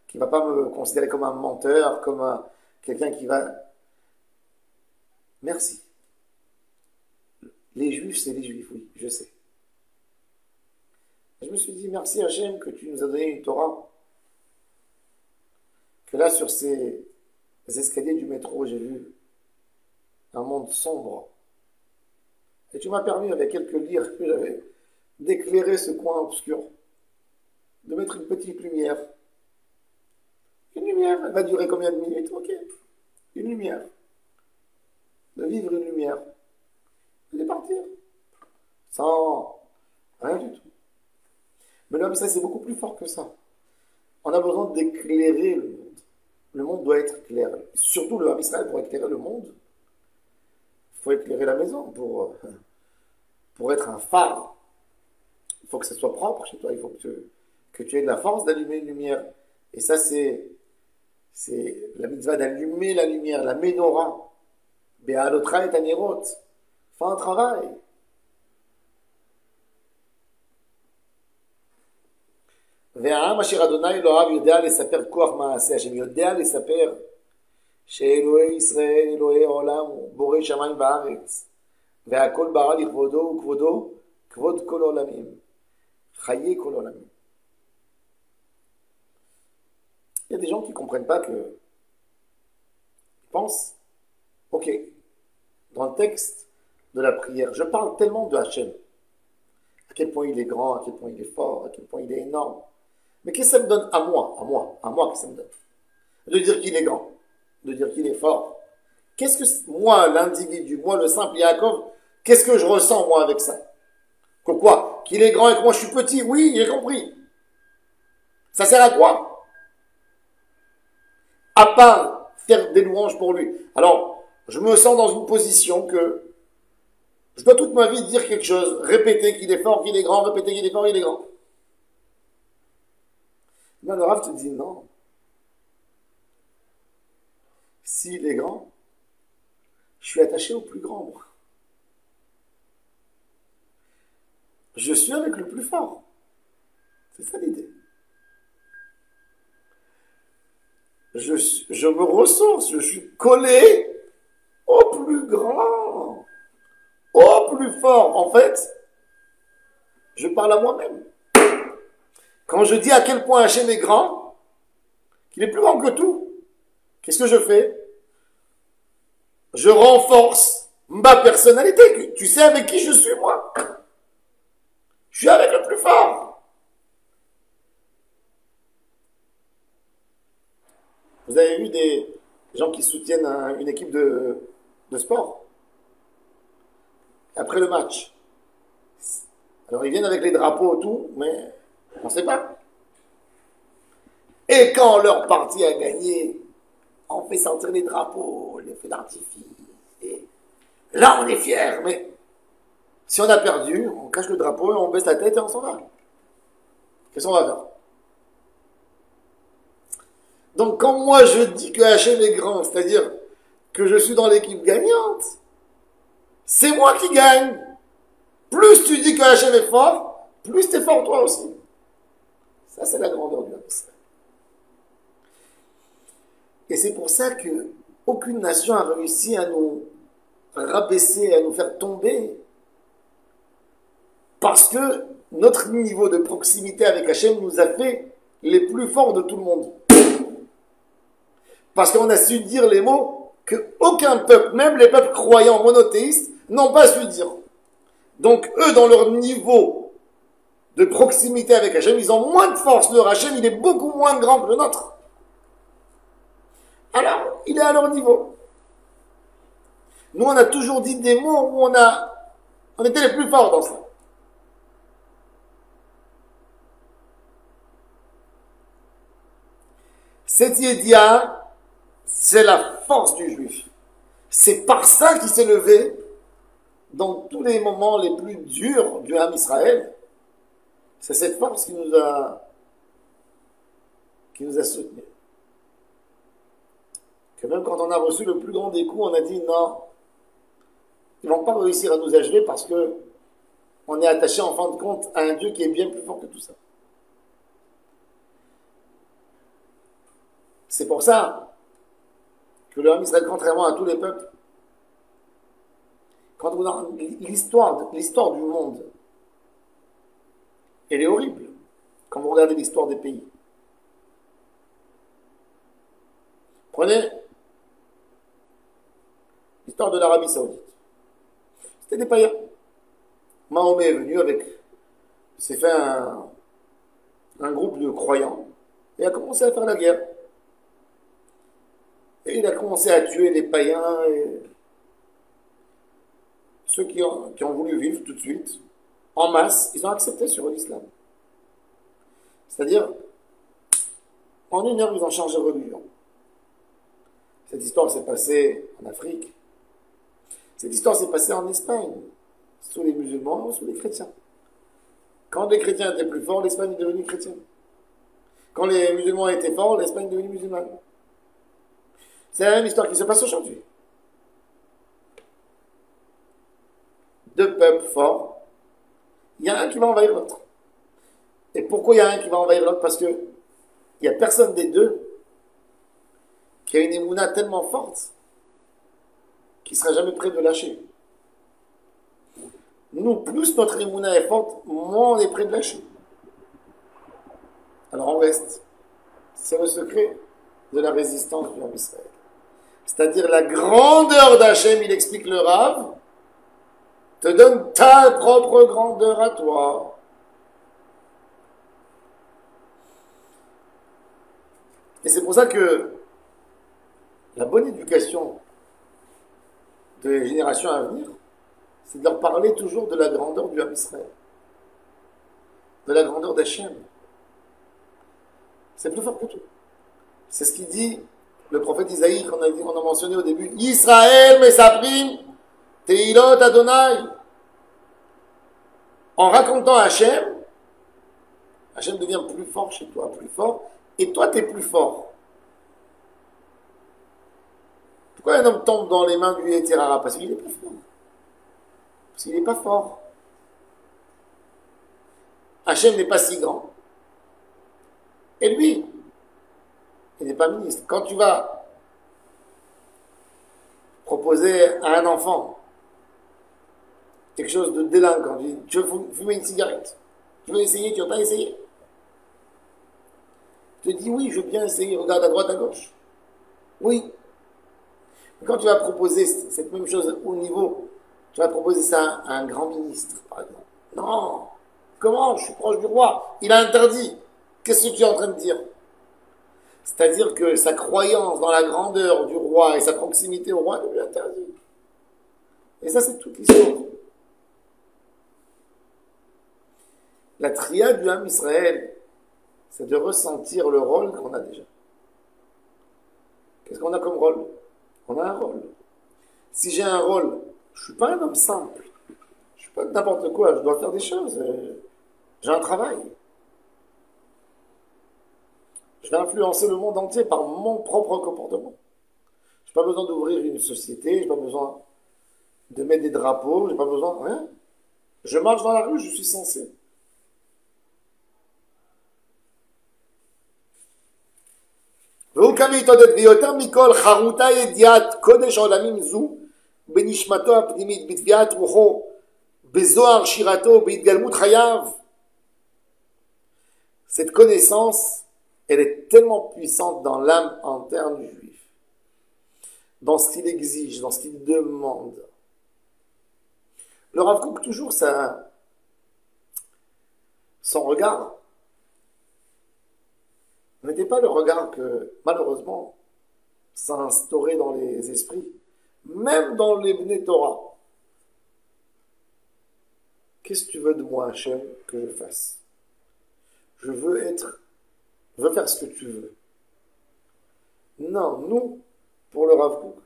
qui ne va pas me considérer comme un menteur, comme quelqu'un qui va... Merci. Les juifs, c'est les juifs, oui, je sais. Je me suis dit, merci Hachem que tu nous as donné une Torah. Que là, sur ces escaliers du métro, j'ai vu un monde sombre. Et tu m'as permis, avec quelques lires que j'avais, d'éclairer ce coin obscur. De mettre une petite lumière. Une lumière, elle va durer combien de minutes? Ok. Une lumière. De vivre une lumière. Et de partir. Sans rien du tout. Mais l'homme, ça, c'est beaucoup plus fort que ça. On a besoin d'éclairer le monde. Le monde doit être clair. Surtout le Ham Israël, pour éclairer le monde, il faut éclairer la maison pour être un phare. Il faut que ça soit propre chez toi. Il faut que tu aies de la force d'allumer une lumière. Et ça, c'est la mitzvah d'allumer la lumière, la menorah. Be'alotra et Tanirot. Fais un travail. והעם אשר אדוני אלוהיו יודע לספר כוח מעשה, השם יודע לספר שאלוהי ישראל, אלוהי העולם, הוא בורא שמיים וארץ, והכל ברא לכבודו וכבודו, כבוד כל עולמים, חיי כל עולמים. Il y a des gens qui ne comprennent pas que... Ils pensent, ok, dans le texte de la prière, je parle tellement de Hachem, à quel point il est grand, à quel point il est fort, à quel point il est énorme. Mais qu'est-ce que ça me donne à moi, qu'est-ce que ça me donne? De dire qu'il est grand, de dire qu'il est fort. Qu'est-ce que moi, l'individu, moi, le simple Yaakov, qu'est-ce que je ressens, moi, avec ça? Que quoi? Qu'il est grand et que moi, je suis petit? Oui, j'ai compris. Ça sert à quoi? À part faire des louanges pour lui. Alors, je me sens dans une position que je dois toute ma vie dire quelque chose, répéter qu'il est fort, qu'il est grand, répéter qu'il est fort, il est grand. Mais le Rav te dit non. S'il est grand, je suis attaché au plus grand, moi. je suis avec le plus fort. C'est ça l'idée. Je me ressource, je suis collé au plus grand, au plus fort. En fait, je parle à moi-même. Quand je dis à quel point Hachem est grand, qu'il est plus grand que tout, qu'est-ce que je fais? Je renforce ma personnalité. Tu sais avec qui je suis, moi? Je suis avec le plus fort. Vous avez vu des gens qui soutiennent une équipe de sport après le match. Alors ils viennent avec les drapeaux et tout, mais on ne sait pas. Et quand leur parti a gagné, on fait sortir les drapeaux, les feux d'artifice. Et là, on est fiers, mais si on a perdu, on cache le drapeau, on baisse la tête et on s'en va. Qu'est-ce qu'on va faire? Donc quand moi je dis que Hachem est grand, c'est-à-dire que je suis dans l'équipe gagnante, c'est moi qui gagne. Plus tu dis que Hachem est fort, plus tu es fort toi aussi. Ça, c'est la grandeur du Israël. Et c'est pour ça que aucune nation a réussi à nous rabaisser, à nous faire tomber. Parce que notre niveau de proximité avec Hachem nous a fait les plus forts de tout le monde. Parce qu'on a su dire les mots qu'aucun peuple, même les peuples croyants monothéistes, n'ont pas su dire. Donc eux, dans leur niveau de proximité avec Hachem, ils ont moins de force. Leur Hachem, il est beaucoup moins grand que le nôtre. Alors, il est à leur niveau. Nous, on a toujours dit des mots où on était les plus forts dans ça. Cette yédia, c'est la force du juif. C'est par ça qu'il s'est levé dans tous les moments les plus durs du Ham Israël. C'est cette force qui nous a soutenus. Que même quand on a reçu le plus grand des coups, on a dit non, ils ne vont pas réussir à nous achever parce que on est attaché en fin de compte à un Dieu qui est bien plus fort que tout ça. C'est pour ça que le Ham Israël, contrairement à tous les peuples, quand on a l'histoire du monde, elle est horrible quand vous regardez l'histoire des pays. Prenez l'histoire de l'Arabie Saoudite. C'était des païens. Mahomet est venu s'est fait un groupe de croyants et a commencé à faire la guerre. Et il a commencé à tuer les païens et ceux qui ont voulu vivre tout de suite, en masse, ils ont accepté sur l'islam. C'est-à-dire, en une heure, ils ont changé de religion. Cette histoire s'est passée en Afrique. Cette histoire s'est passée en Espagne, sous les musulmans ou sous les chrétiens. Quand les chrétiens étaient plus forts, l'Espagne est devenue chrétienne. Quand les musulmans étaient forts, l'Espagne est devenue musulmane. C'est la même histoire qui se passe aujourd'hui. Deux peuples forts, il y a un qui va envahir l'autre. Et pourquoi il y a un qui va envahir l'autre? Parce que il n'y a personne des deux qui a une émouna tellement forte qui ne sera jamais prêt de lâcher. Nous, plus notre émouna est forte, moins on est prêt de lâcher. Alors on reste. C'est le secret de la résistance du Ham Israël. C'est-à-dire la grandeur d'Hachem, il explique le Rav, te donne ta propre grandeur à toi. Et c'est pour ça que la bonne éducation des générations à venir, c'est de leur parler toujours de la grandeur du Ham Israël, de la grandeur d'Hachem. C'est plus fort que tout. C'est ce qu'il dit le prophète Isaïe qu'on a mentionné au début. Israël mesaprim teilot Adonai. En racontant Hachem, Hachem devient plus fort chez toi, plus fort, et toi tu es plus fort. Pourquoi un homme tombe dans les mains du Yetzirara? Parce qu'il n'est pas fort. Parce qu'il n'est pas fort. Hachem n'est pas si grand. Et lui, il n'est pas ministre. Quand tu vas proposer à un enfant quelque chose de délinquant, tu veux fumer une cigarette, tu veux essayer, tu ne veux pas essayer. Tu te dis oui, je veux bien essayer, regarde à droite, à gauche. Oui. Mais quand tu vas proposer cette même chose au niveau, tu vas proposer ça à un grand ministre, par exemple. Non. Comment? Je suis proche du roi. Il a interdit. Qu'est-ce que tu es en train de dire? C'est-à-dire que sa croyance dans la grandeur du roi et sa proximité au roi lui interdit. Et ça, c'est toute l'histoire. La triade du Ham Israël, c'est de ressentir le rôle qu'on a déjà. Qu'est-ce qu'on a comme rôle? On a un rôle. Si j'ai un rôle, je ne suis pas un homme simple. Je ne suis pas n'importe quoi, je dois faire des choses. J'ai un travail. Je vais influencer le monde entier par mon propre comportement. Je n'ai pas besoin d'ouvrir une société, je n'ai pas besoin de mettre des drapeaux, je n'ai pas besoin de rien. Je marche dans la rue, je suis censé. והוא קם להתעודד, ויותר מכל חרוטה ידיעת קודש עולמים זו בנשמתו הפנימית, בתביעת רוחו, בזוהר שירתו, בהתגלמות חייו. Cette connaissance, elle est tellement puissante dans l'âme interne du juif, dans ce qu'il exige, dans ce qu'il demande. Le Rav Kook, toujours son regard n'était pas le regard que, malheureusement, ça a instauré dans les esprits, même dans les Bnei Torah. Qu'est-ce que tu veux de moi, Hachem, que je fasse? Je veux faire ce que tu veux. Non, nous, pour le Rav Kook,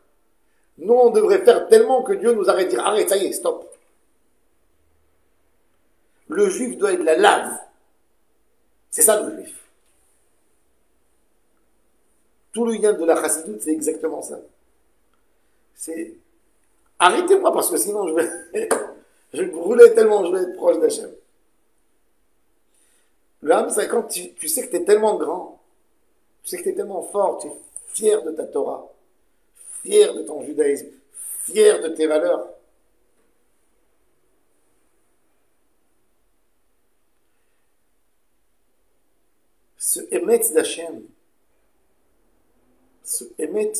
nous, on devrait faire tellement que Dieu nous arrête de dire, arrête, ça y est, stop. Le juif doit être la lave. C'est ça, le juif. Tout le lien de la chassidoute, c'est exactement ça. C'est arrêtez-moi parce que sinon je vais brûler tellement je vais être proche d'Hachem. Le Ham, c'est quand tu sais que tu es tellement grand, tu sais que tu es tellement fort, tu es fier de ta Torah, fier de ton judaïsme, fier de tes valeurs. Ce émet d'Hachem, ce émet,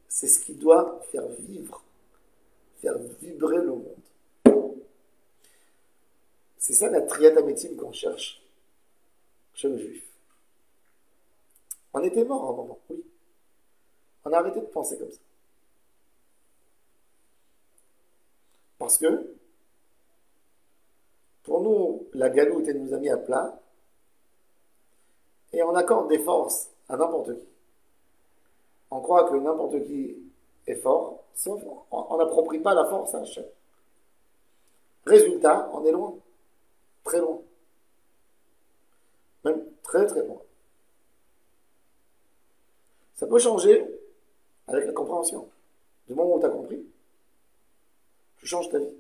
c'est ce qui doit faire vivre, faire vibrer le monde. C'est ça la triade amétime qu'on cherche chez le juif. On était mort à un moment, oui. On a arrêté de penser comme ça. Parce que, pour nous, la galoute, elle nous a mis à plat, et on accorde des forces à n'importe qui. On croit que n'importe qui est fort, sauf on n'approprie pas la force à Hachem. Résultat, on est loin. Très loin. Même très très loin. Ça peut changer avec la compréhension. Du moment où tu as compris, tu changes ta vie.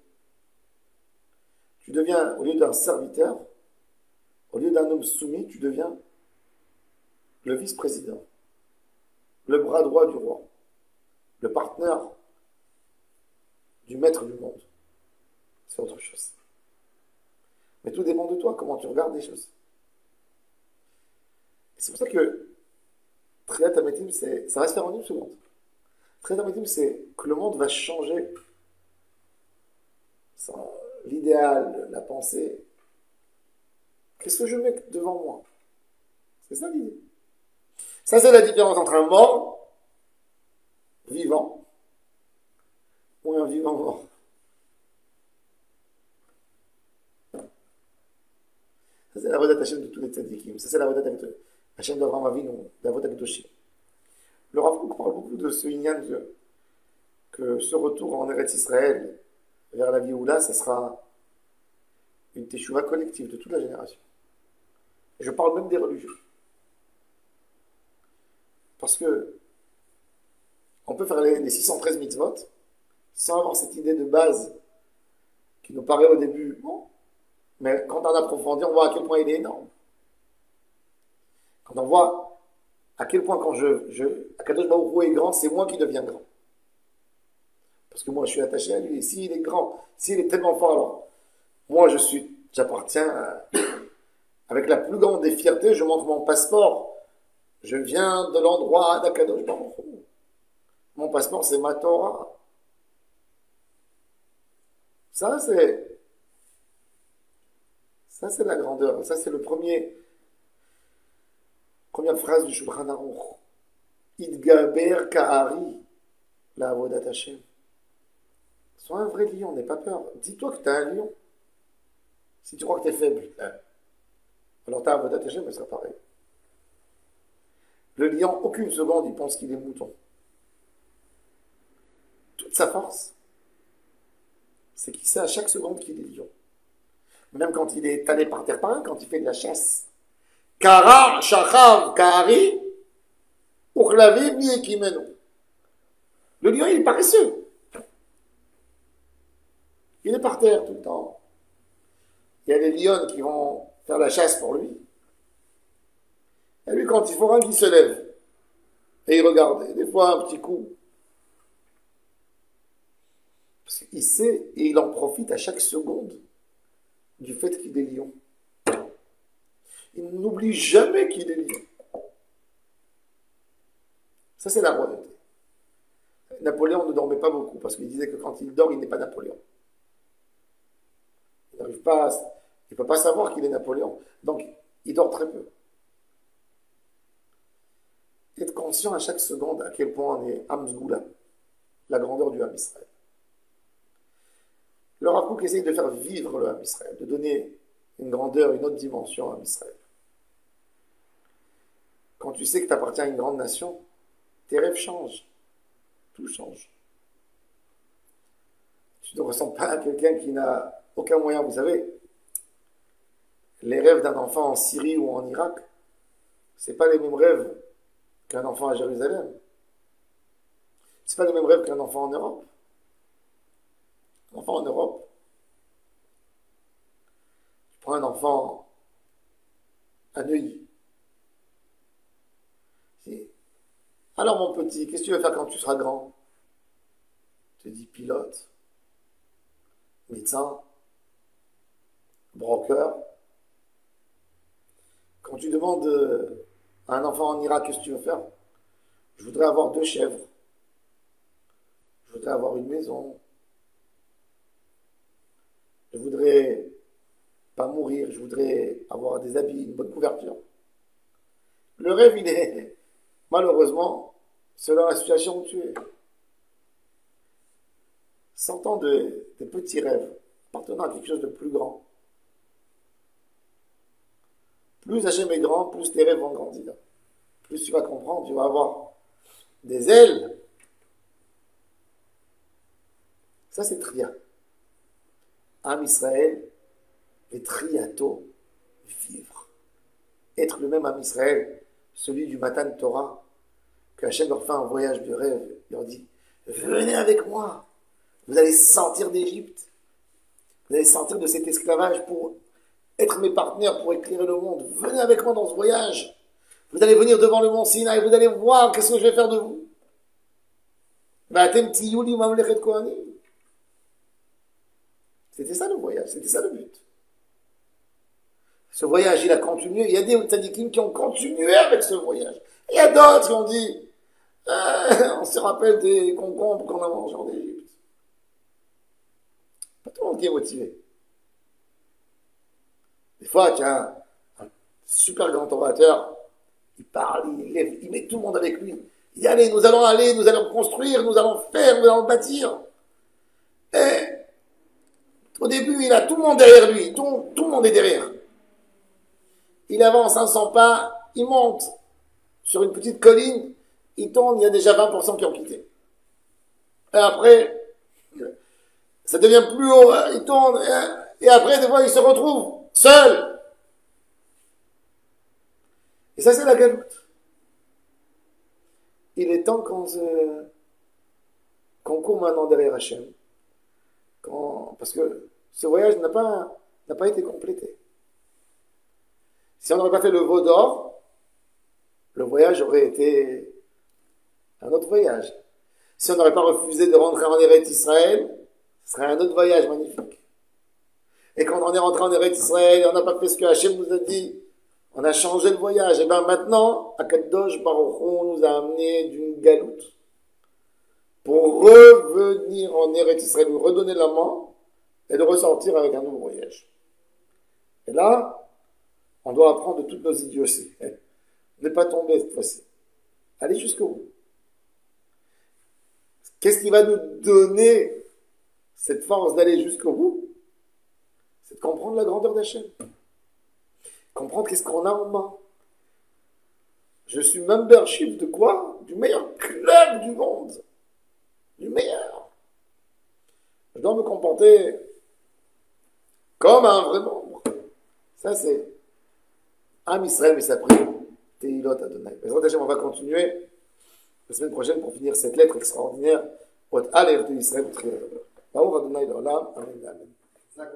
Tu deviens, au lieu d'un serviteur, au lieu d'un homme soumis, tu deviens le vice-président, le bras droit du roi, le partenaire du maître du monde. C'est autre chose. Mais tout dépend de toi, comment tu regardes les choses. Et c'est pour ça que Triat Ametim, ça va se faire en une seconde. Triat Ametim, c'est que le monde va changer. L'idéal, la pensée. Qu'est-ce que je mets devant moi? C'est ça l'idée. Ça, c'est la différence entre un mort vivant ou un vivant mort. Ça, c'est la vedette Hachem de tous les tzadikim. Ça, c'est la vedette Hachem d'Avraham Avinu, d'Avot HaKadoshim. Le Rav Kook parle beaucoup de ce inyan que ce retour en Eretz Israël vers la Géoula, ça sera une teshuva collective de toute la génération. Et je parle même des religieux. Parce que on peut faire les 613 mitzvot sans avoir cette idée de base qui nous paraît au début, bon, Mais quand on approfondit, on voit à quel point il est énorme. Quand on voit à quel point quand Akadosh Baruch Hu est grand, c'est moi qui deviens grand. Parce que moi, je suis attaché à lui. Et s'il est grand, s'il est tellement fort, alors moi, j'appartiens avec la plus grande des fiertés, je montre mon passeport. Je viens de l'endroit d'Akadosh Baruch Hu. Mon passeport, c'est ma Torah. Ça, c'est la grandeur. Ça, c'est première phrase du Shulchan Aruch. Idgaber Kahari, la Avodat Hashem. Sois un vrai lion, n'aie pas peur. Dis-toi que tu es un lion. Si tu crois que tu es faible, alors ta Avodat Hashem, elle sera pareille. Le lion, aucune seconde, il pense qu'il est mouton. Toute sa force, c'est qu'il sait à chaque seconde qu'il est lion. Même quand il est allé par terre par quand il fait de la chasse. Kara, Shachav, Kahari, Uchlavi, Miekimenu. Le lion, il est paresseux. Il est par terre tout le temps. Il y a des lions qui vont faire la chasse pour lui. Et lui, quand il faut rien, il se lève. Et il regarde. Et des fois, un petit coup. Parce qu'il sait et il en profite à chaque seconde du fait qu'il est lion. Il n'oublie jamais qu'il est lion. Ça, c'est la royauté. Napoléon ne dormait pas beaucoup parce qu'il disait que quand il dort, il n'est pas Napoléon. Il n'arrive pas, il ne peut pas savoir qu'il est Napoléon. Donc, il dort très peu. Être conscient à chaque seconde à quel point on est Amsgoula, la grandeur du Ham Israël. Le Rav Kook essaye de faire vivre le Ham Israël, de donner une grandeur, une autre dimension à Ham Israël. Quand tu sais que tu appartiens à une grande nation, tes rêves changent. Tout change. Tu ne ressembles pas à quelqu'un qui n'a aucun moyen. Vous savez, les rêves d'un enfant en Syrie ou en Irak, ce n'est pas les mêmes rêves qu'un enfant à Jérusalem. Ce n'est pas les mêmes rêves qu'un enfant en Europe. Un enfant en Europe, tu prends un enfant à Neuilly. Alors mon petit, qu'est-ce que tu veux faire quand tu seras grand? Tu te dis pilote, médecin, broker. Quand tu demandes à un enfant en Irak, qu'est-ce que tu veux faire? Je voudrais avoir 2 chèvres. Je voudrais avoir une maison. Je voudrais pas mourir. Je voudrais avoir des habits, une bonne couverture. Le rêve, il est, malheureusement, selon la situation où tu es. 100 ans de petits rêves, appartenant à quelque chose de plus grand. Plus Hachem est grand, plus tes rêves vont grandir. Plus tu vas comprendre, tu vas avoir des ailes. Ça, c'est Tria. Am Israël et Triato, vivre. Être le même Am Israël, celui du Matan Torah, que Hachem leur fait un voyage de rêve. Il leur dit, venez avec moi. Vous allez sortir d'Égypte. Vous allez sortir de cet esclavage pour être mes partenaires, pour éclairer le monde. Venez avec moi dans ce voyage. Vous allez venir devant le mont Sinaï, vous allez voir qu'est-ce que je vais faire de vous. C'était ça le voyage, c'était ça le but. Ce voyage, il a continué. Il y a des tzadikim qui ont continué avec ce voyage. Il y a d'autres qui ont dit, on se rappelle des concombres qu'on a mangés en Égypte. Pas tout le monde qui est motivé. Des fois, tu as un super grand orateur, il parle, il met tout le monde avec lui. Il dit, allez, nous allons construire, nous allons faire, nous allons bâtir. Et au début, il a tout le monde derrière lui, tout le monde est derrière. Il avance 500 pas, il monte sur une petite colline, il tourne, il y a déjà 20% qui ont quitté. Et après, ça devient plus haut, il tourne, et après, des fois, il se retrouve seul. Et ça, c'est la galoute. Il est temps qu'on court maintenant derrière Hachem. Parce que ce voyage n'a pas n'a pas été complété. Si on n'aurait pas fait le veau d'or, le voyage aurait été un autre voyage. Si on n'aurait pas refusé de rentrer en Eretz Israël, ce serait un autre voyage magnifique. Et quand on est rentré en Eretz Israël et on n'a pas fait ce que Hachem nous a dit, on a changé le voyage. Et bien maintenant, Akadosh Baruch Hu nous a amené d'une galoute pour revenir en Eretz Israël, nous redonner la main et de ressortir avec un nouveau voyage. Et là, on doit apprendre de toutes nos idioties. Ne pas tomber cette fois-ci. Allez jusqu'au bout. Qu'est-ce qui va nous donner cette force d'aller jusqu'au bout? C'est de comprendre la grandeur d'Hachem. Comprendre qu'est-ce qu'on a en main. Je suis membership de quoi? Du meilleur club du monde. Du meilleur. Je dois me comporter comme un vrai membre. Ça, c'est Am Israël, mais ça prie. Tehilot Adonai. On va continuer la semaine prochaine pour finir cette lettre extraordinaire. Ot Aleph de Israël. Baruch Adonai L'Olam. Amen. Amen.